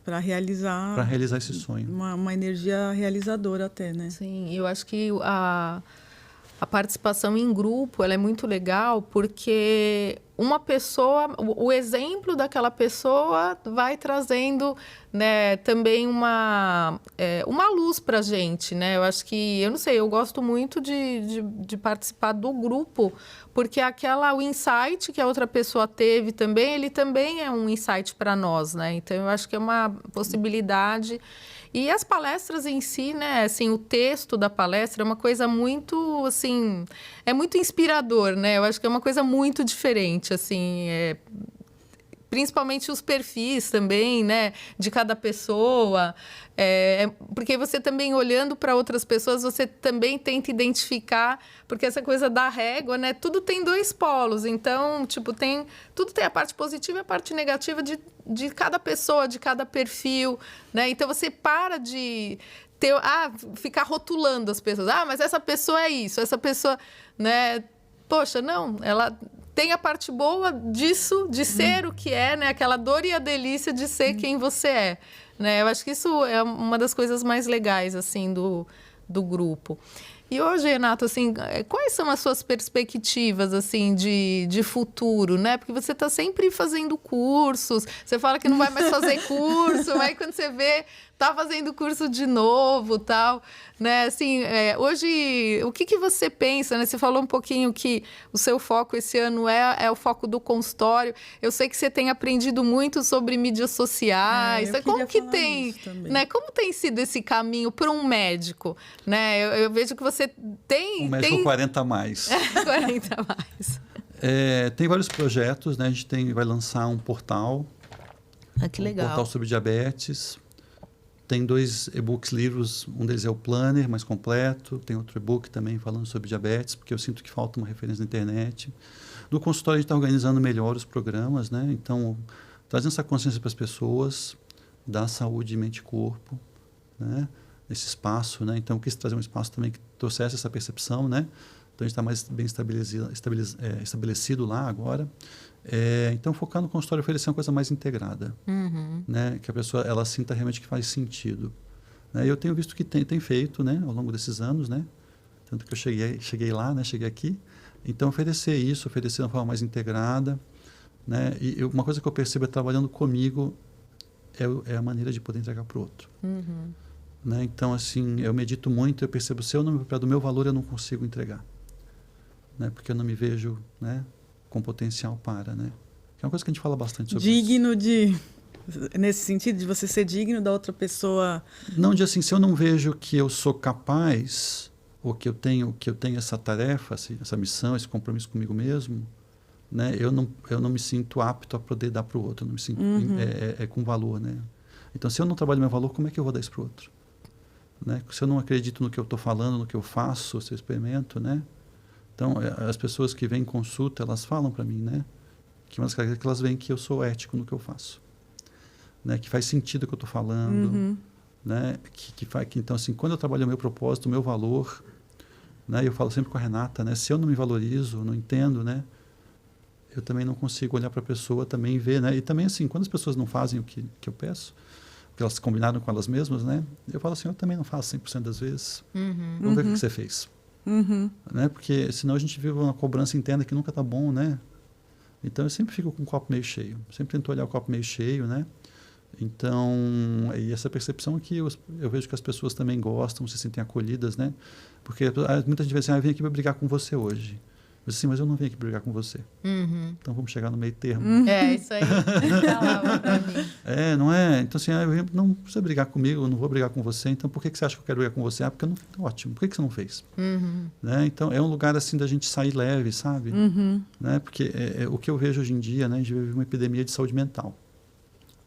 para realizar esse sonho. Uma energia realizadora até, né? Sim, eu acho que a participação em grupo ela é muito legal porque uma pessoa, o exemplo daquela pessoa vai trazendo, né, também uma luz para a gente, né? Eu acho que, eu não sei, eu gosto muito de participar do grupo, porque o insight que a outra pessoa teve também, ele também é um insight para nós, né? Então, eu acho que é uma possibilidade. E as palestras em si, né, assim, o texto da palestra é uma coisa muito, assim, é muito inspirador, né? Eu acho que é uma coisa muito diferente, assim, principalmente os perfis também, né, de cada pessoa, porque você também olhando para outras pessoas, você também tenta identificar, porque essa coisa da régua, né, tudo tem dois polos, então, tipo, tudo tem a parte positiva e a parte negativa de cada pessoa, de cada perfil, né, então você para de ficar rotulando as pessoas, mas essa pessoa é isso, essa pessoa, né, poxa, não, ela tem a parte boa disso, de ser o que é, né? Aquela dor e a delícia de ser quem você é, né? Eu acho que isso é uma das coisas mais legais, assim, do grupo. E hoje, Renato, assim, quais são as suas perspectivas, assim, de futuro, né? Porque você está sempre fazendo cursos, você fala que não vai mais fazer curso, aí quando você vê, tá fazendo curso de novo, tal, né? Assim, hoje, o que você pensa, né? Você falou um pouquinho que o seu foco esse ano é o foco do consultório. Eu sei que você tem aprendido muito sobre mídias sociais. Como que tem, né? Como tem sido esse caminho para um médico, né? Eu vejo que você tem... Um médico 40 a mais. 40 a mais. Tem vários projetos, né? A gente vai lançar um portal. Que legal. Um portal sobre diabetes. Tem 2 e-books, livros, um deles é o Planner, mais completo, tem outro e-book também falando sobre diabetes, porque eu sinto que falta uma referência na internet. No consultório a gente está organizando melhor os programas, né? Então, trazendo essa consciência para as pessoas, da saúde mente e corpo, né? Esse espaço, né? Então, eu quis trazer um espaço também que trouxesse essa percepção, né? Então, a gente está mais bem estabelecido lá agora. Então, focar no consultório e oferecer uma coisa mais integrada, né? Que a pessoa ela sinta realmente que faz sentido. Né? Eu tenho visto que tem feito, né? Ao longo desses anos, né? Tanto que eu cheguei lá, né? Cheguei aqui. Então, oferecer de uma forma mais integrada. Né? E uma coisa que eu percebo trabalhando comigo é a maneira de poder entregar para o outro. Né? Então, assim, eu medito muito, eu percebo, se eu não me apropriar do meu valor, eu não consigo entregar. Né? Porque eu não me vejo, né? Com potencial para, né? Que é uma coisa que a gente fala bastante sobre isso. Nesse sentido, de você ser digno da outra pessoa. Não, de assim, se eu não vejo que eu sou capaz, ou que eu tenho essa tarefa, essa missão, esse compromisso comigo mesmo, né? Eu não me sinto apto a poder dar para o outro, eu não me sinto com valor, né? Então, se eu não trabalho meu valor, como é que eu vou dar isso para o outro? Né? Se eu não acredito no que eu estou falando, no que eu faço, se eu experimento, né? Então, as pessoas que vêm em consulta, elas falam para mim, né? Que uma das características que elas veem que eu sou ético no que eu faço. Né? Que faz sentido o que eu estou falando. Né? Então, assim, quando eu trabalho o meu propósito, o meu valor, né? Eu falo sempre com a Renata, né? Se eu não me valorizo, não entendo, né? Eu também não consigo olhar para a pessoa também e ver, né? E também, assim, quando as pessoas não fazem o que eu peço, porque elas combinaram com elas mesmas, né? Eu falo assim, eu também não faço 100% das vezes. Vamos ver o que você fez. Né? Porque senão a gente vive uma cobrança interna que nunca está bom, né? Então eu sempre fico com o copo meio cheio, sempre tento olhar o copo meio cheio, né? Então, e essa percepção que eu vejo que as pessoas também gostam, se sentem acolhidas, né? Porque muita gente vai dizer, eu vim aqui para brigar com você hoje. Eu disse, mas eu não vim aqui brigar com você. Então vamos chegar no meio termo. Isso aí. Falava pra mim. Não é? Então, assim, não precisa brigar comigo, eu não vou brigar com você. Então, por que você acha que eu quero brigar com você? Porque eu não... Ótimo. Por que você não fez? Né? Então, é um lugar, assim, da gente sair leve, sabe? Né? Porque o que eu vejo hoje em dia, né? A gente vive uma epidemia de saúde mental.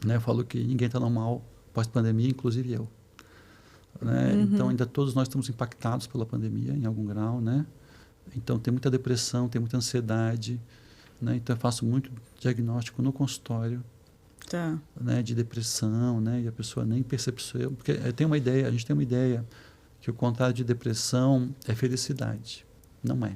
Né? Eu falo que ninguém está normal pós-pandemia, inclusive eu. Né? Então, ainda todos nós estamos impactados pela pandemia, em algum grau, né? Então, tem muita depressão, tem muita ansiedade, né? Então, eu faço muito diagnóstico no consultório, Tá. né, de depressão, né? E a pessoa nem percebeu. Porque a gente tem uma ideia que o contrário de depressão é felicidade. Não é.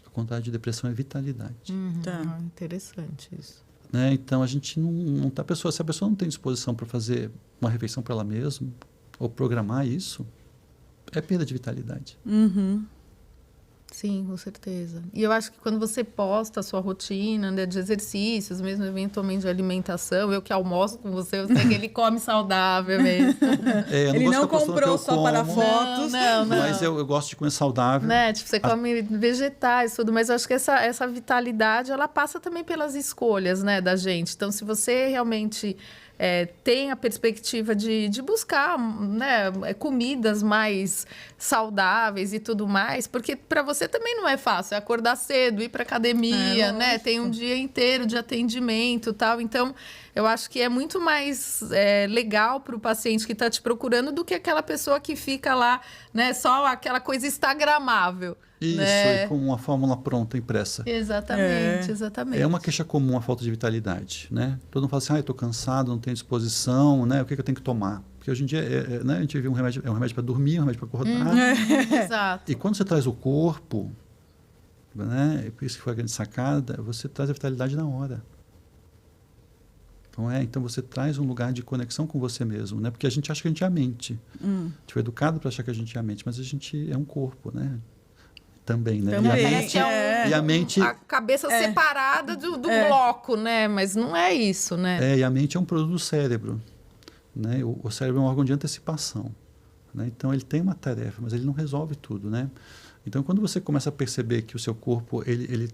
O contrário de depressão é vitalidade. Tá. Interessante isso. Né? Então, a gente não tá... Se a pessoa não tem disposição para fazer uma refeição para ela mesma, ou programar isso, é perda de vitalidade. Uhum. Sim, com certeza. E eu acho que quando você posta a sua rotina, né, de exercícios, mesmo eventualmente de alimentação, eu que almoço com você, eu sei que ele come saudável mesmo. Eu Ele gosto não de ficar postando comprou o que eu só para como, fotos. Não. mas eu gosto de comer saudável. Né? Tipo, você come vegetais, tudo, mas eu acho que essa vitalidade, ela passa também pelas escolhas, né, da gente. Então, se você realmente tem a perspectiva de buscar, né, comidas mais saudáveis e tudo mais, porque para você também não é fácil, é acordar cedo, ir para academia, né? Lógico. Tem um dia inteiro de atendimento e tal. Então, eu acho que é muito mais legal para o paciente que está te procurando do que aquela pessoa que fica lá, né, só aquela coisa instagramável. Isso, né? e com uma fórmula pronta, impressa. Exatamente, exatamente. É uma queixa comum a falta de vitalidade, né? Todo mundo fala assim, eu estou cansado, não tenho disposição, né? O que eu tenho que tomar? Porque hoje em dia, né, a gente vive um remédio para dormir, um remédio para acordar. Exato. E quando você traz o corpo, né? E por isso que foi a grande sacada, você traz a vitalidade na hora. Então você traz um lugar de conexão com você mesmo, né? Porque a gente acha que a gente é a mente. A gente foi educado para achar que a gente é a mente, mas a gente é um corpo, né? Também, né? Também. E a mente... A cabeça separada do bloco, né? Mas não é isso, né? E a mente é um produto do cérebro, né? O cérebro é um órgão de antecipação, né? Então, ele tem uma tarefa, mas ele não resolve tudo, né? Então, quando você começa a perceber que o seu corpo, ele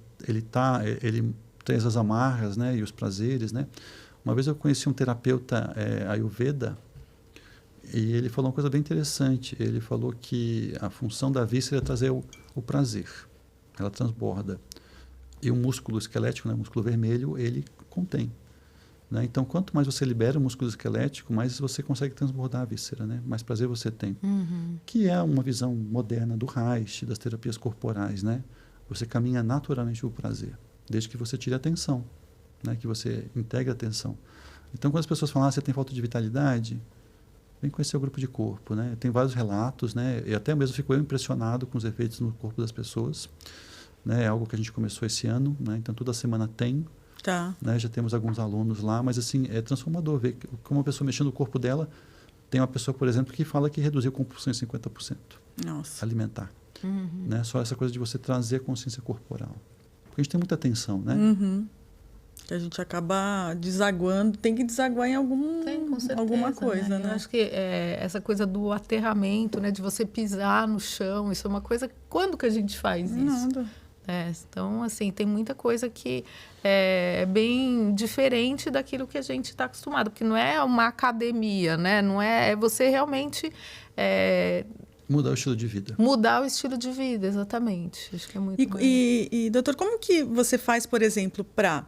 traz as amarras, né? E os prazeres, né? Uma vez eu conheci um terapeuta Ayurveda, e ele falou uma coisa bem interessante. Ele falou que a função da víscera é trazer o prazer. Ela transborda. E o músculo esquelético, né, o músculo vermelho, ele contém. Né? Então, quanto mais você libera o músculo esquelético, mais você consegue transbordar a víscera, né? Mais prazer você tem. Que é uma visão moderna do Reich, das terapias corporais, né? Você caminha naturalmente para o prazer, desde que você tire a atenção, né? Que você integre a atenção. Então, quando as pessoas falam, você tem falta de vitalidade, vem conhecer o grupo de corpo, né? Tem vários relatos, né? E até mesmo fico eu impressionado com os efeitos no corpo das pessoas, né? É algo que a gente começou esse ano, né? Então toda semana tem, Tá. né? Já temos alguns alunos lá, mas assim é transformador ver como uma pessoa mexendo no corpo dela. Tem uma pessoa, por exemplo, que fala que reduziu compulsão em 50% Nossa. alimentar, né? Só essa coisa de você trazer a consciência corporal, porque a gente tem muita tensão, né? Que a gente acaba desaguando, tem que desaguar em Com certeza, alguma coisa, né? Eu acho que essa coisa do aterramento, né? De você pisar no chão, isso é uma coisa... Quando que a gente faz isso? Nada. Então, assim, tem muita coisa que é bem diferente daquilo que a gente está acostumado, porque não é uma academia, né? Não é você realmente... Mudar o estilo de vida. Mudar o estilo de vida, exatamente. Acho que é muito mais. E, doutor, como que você faz, por exemplo, para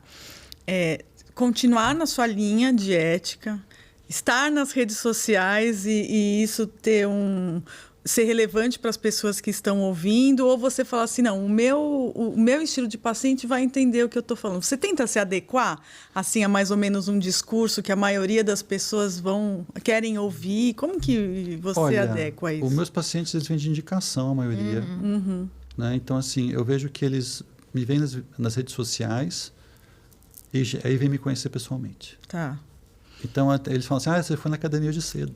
continuar na sua linha de ética, estar nas redes sociais e isso ser relevante para as pessoas que estão ouvindo, ou você fala assim, não, o meu estilo de paciente vai entender o que eu estou falando. Você tenta se adequar, assim, a mais ou menos um discurso que a maioria das pessoas querem ouvir? Como que você adequa a isso? Os meus pacientes, eles vêm de indicação, a maioria. Né? Então, assim, eu vejo que eles me veem nas redes sociais e aí vêm me conhecer pessoalmente. Tá. Então, eles falam assim, você foi na academia hoje cedo.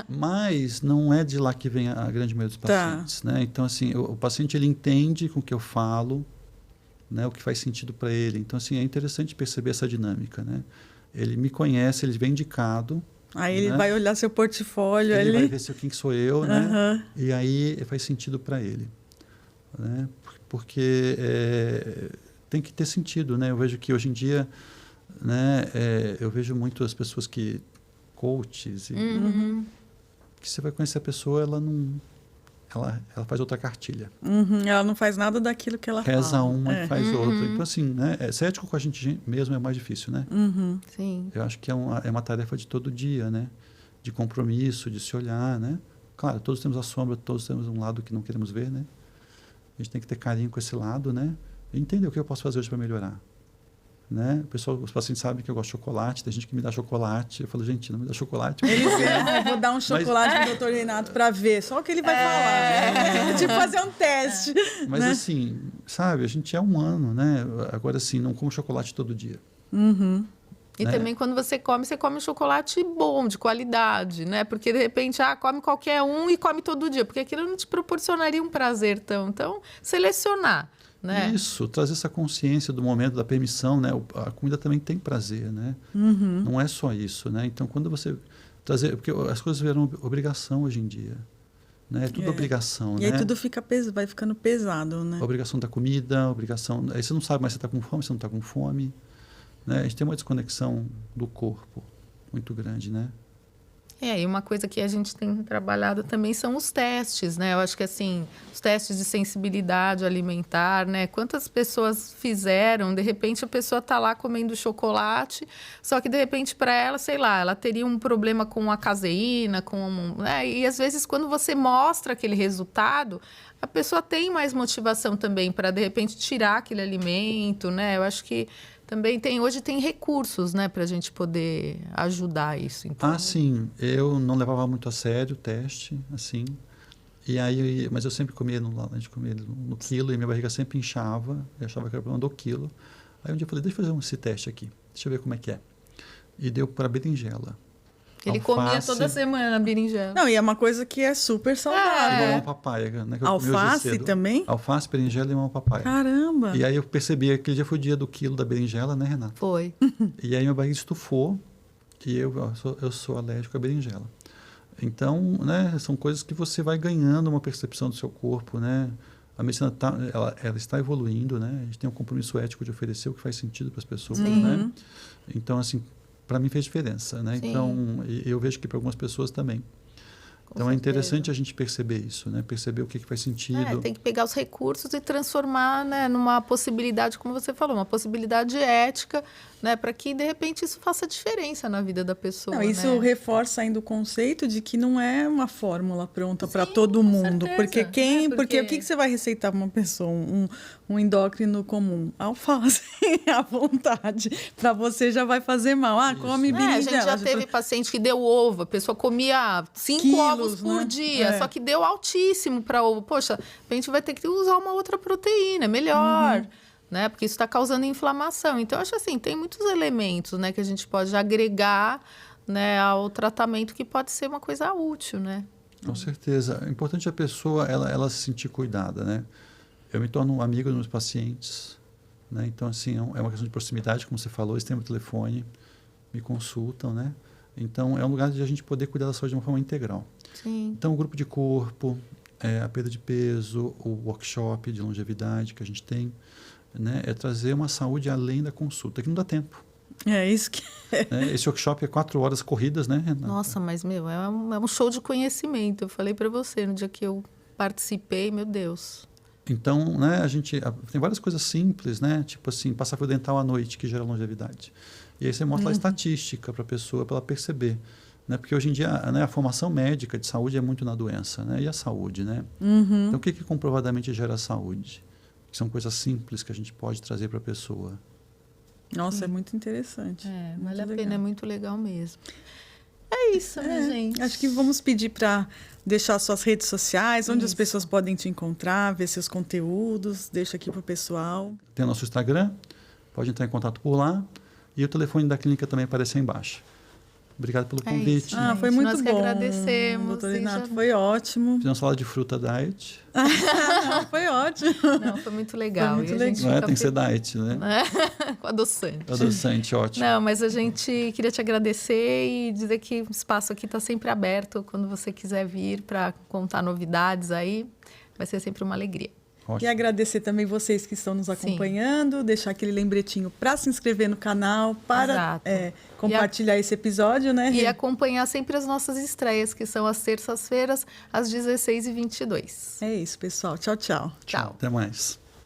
Mas não é de lá que vem a grande maioria dos pacientes. Né? Então, assim, o paciente ele entende com o que eu falo, né, o que faz sentido para ele. Então, assim, é interessante perceber essa dinâmica. Né? Ele me conhece, ele vem indicado. Aí ele vai olhar seu portfólio. Ele vai ver quem sou eu, né? E aí faz sentido para ele. Né? Porque tem que ter sentido. Né? Eu vejo que hoje em dia... Né? Eu vejo muito as pessoas coaches que você vai conhecer a pessoa, ela faz outra cartilha. Ela não faz nada daquilo que ela Reza fala. uma e faz outra. Então, assim, né? Ser ético com a gente mesmo é mais difícil, né? Sim. Eu acho que é uma tarefa de todo dia, né? De compromisso, de se olhar, né? Claro, todos temos a sombra, todos temos um lado que não queremos ver, né? A gente tem que ter carinho com esse lado, né? A entender o que eu posso fazer hoje para melhorar. Né? Os pacientes sabem que eu gosto de chocolate, tem gente que me dá chocolate. Eu falo, gente, não me dá chocolate. Eu vou dar um chocolate pro Dr. Renato para ver, só o que ele vai falar. Tipo, fazer um teste. Mas né? assim, sabe, a gente é humano, né? Agora, assim, não como chocolate todo dia. E também quando você come chocolate bom, de qualidade, né? Porque de repente, come qualquer um e come todo dia, porque aquilo não te proporcionaria um prazer tão. Então, selecionar. Né? Isso, trazer essa consciência do momento da permissão, né? A comida também tem prazer, né? Não é só isso, né? Então, quando você trazer, porque as coisas viram obrigação hoje em dia, né? É tudo obrigação, e né? aí tudo vai ficando pesado, né? Obrigação da comida, obrigação, aí você não sabe mais se está com fome, se não está com fome, né? A gente tem uma desconexão do corpo muito grande, né? E uma coisa que a gente tem trabalhado também são os testes, né? Eu acho que, assim, os testes de sensibilidade alimentar, né? Quantas pessoas fizeram, de repente a pessoa está lá comendo chocolate, só que de repente para ela, sei lá, ela teria um problema com a caseína, né? E às vezes quando você mostra aquele resultado, a pessoa tem mais motivação também para, de repente, tirar aquele alimento, né? Eu acho que também hoje tem recursos, né, para a gente poder ajudar isso. Então... sim. Eu não levava muito a sério o teste, assim. E aí, mas eu sempre comia no quilo e minha barriga sempre inchava. Eu achava que era problema do quilo. Aí um dia eu falei, deixa eu fazer esse teste aqui. Deixa eu ver como é que é. E deu para berinjela. Ele comia toda semana berinjela. Não, e é uma coisa que é super saudável. Limão papaya, né? Que alface também? Alface, berinjela e limão papaya. Caramba! E aí eu percebi, aquele dia foi o dia do quilo da berinjela, né, Renata? Foi. E aí minha barriga estufou e eu sou alérgico à berinjela. Então, né, são coisas que você vai ganhando uma percepção do seu corpo, né? A medicina ela está evoluindo, né? A gente tem um compromisso ético de oferecer o que faz sentido para as pessoas, né? Então, assim, para mim fez diferença, né? Sim. Então, eu vejo que para algumas pessoas também. Então, é interessante a gente perceber isso, né? Perceber o que faz sentido. Tem que pegar os recursos e transformar, né, numa possibilidade, como você falou, uma possibilidade ética, né, para que, de repente, isso faça diferença na vida da pessoa. Não, isso reforça ainda o conceito de que não é uma fórmula pronta para todo mundo. Certeza. Porque o que você vai receitar para uma pessoa? Um endócrino comum? Alface, à vontade. Para você já vai fazer mal. Come berinjela. A gente já teve paciente que deu ovo, a pessoa comia 5 ovos por dia, só que deu altíssimo para ovo. Poxa, a gente vai ter que usar uma outra proteína, melhor. Né? Porque isso está causando inflamação. Então, eu acho assim, tem muitos elementos, né, que a gente pode agregar, né, ao tratamento que pode ser uma coisa útil, né? Com certeza. É importante a pessoa, ela se sentir cuidada, né? Eu me torno um amigo dos meus pacientes, né? Então, assim, é uma questão de proximidade, como você falou, eles têm o telefone, me consultam, né? Então, é um lugar de a gente poder cuidar da saúde de uma forma integral. Sim. Então, o grupo de corpo, a perda de peso, o workshop de longevidade que a gente tem, né, é trazer uma saúde além da consulta, que não dá tempo. É isso que Esse workshop é 4 horas corridas, né, Renata? Nossa, mas, é um show de conhecimento. Eu falei para você no dia que eu participei, meu Deus. Então, né, a gente tem várias coisas simples, né, tipo assim, passar fio dental à noite, que gera longevidade. E aí você mostra a estatística para a pessoa, para ela perceber. Né? Porque hoje em dia, né, a formação médica de saúde é muito na doença, né? E a saúde, né? Então, o que comprovadamente gera saúde? Que são coisas simples que a gente pode trazer para a pessoa. Nossa, é muito interessante. Vale a pena, é muito legal mesmo. É isso, minha gente. Acho que vamos pedir para deixar suas redes sociais, onde as pessoas podem te encontrar, ver seus conteúdos. Deixa aqui para o pessoal. Tem o nosso Instagram, pode entrar em contato por lá. E o telefone da clínica também aparece aí embaixo. Obrigado pelo convite. Isso, foi muito nós bom. Nós que agradecemos. Doutor Renato, foi ótimo. Fizemos salada de fruta diet. Foi ótimo. Não, foi muito legal. Foi muito legal. Não tem que ser diet, né? Com adoçante. Adoçante, ótimo. Não, mas a gente queria te agradecer e dizer que o espaço aqui está sempre aberto. Quando você quiser vir para contar novidades aí, vai ser sempre uma alegria. Ótimo. E agradecer também vocês que estão nos acompanhando, deixar aquele lembretinho para se inscrever no canal, para compartilhar esse episódio, né? E acompanhar sempre as nossas estreias, que são às terças-feiras, às 16h22. É isso, pessoal. Tchau, tchau. Tchau. Até mais.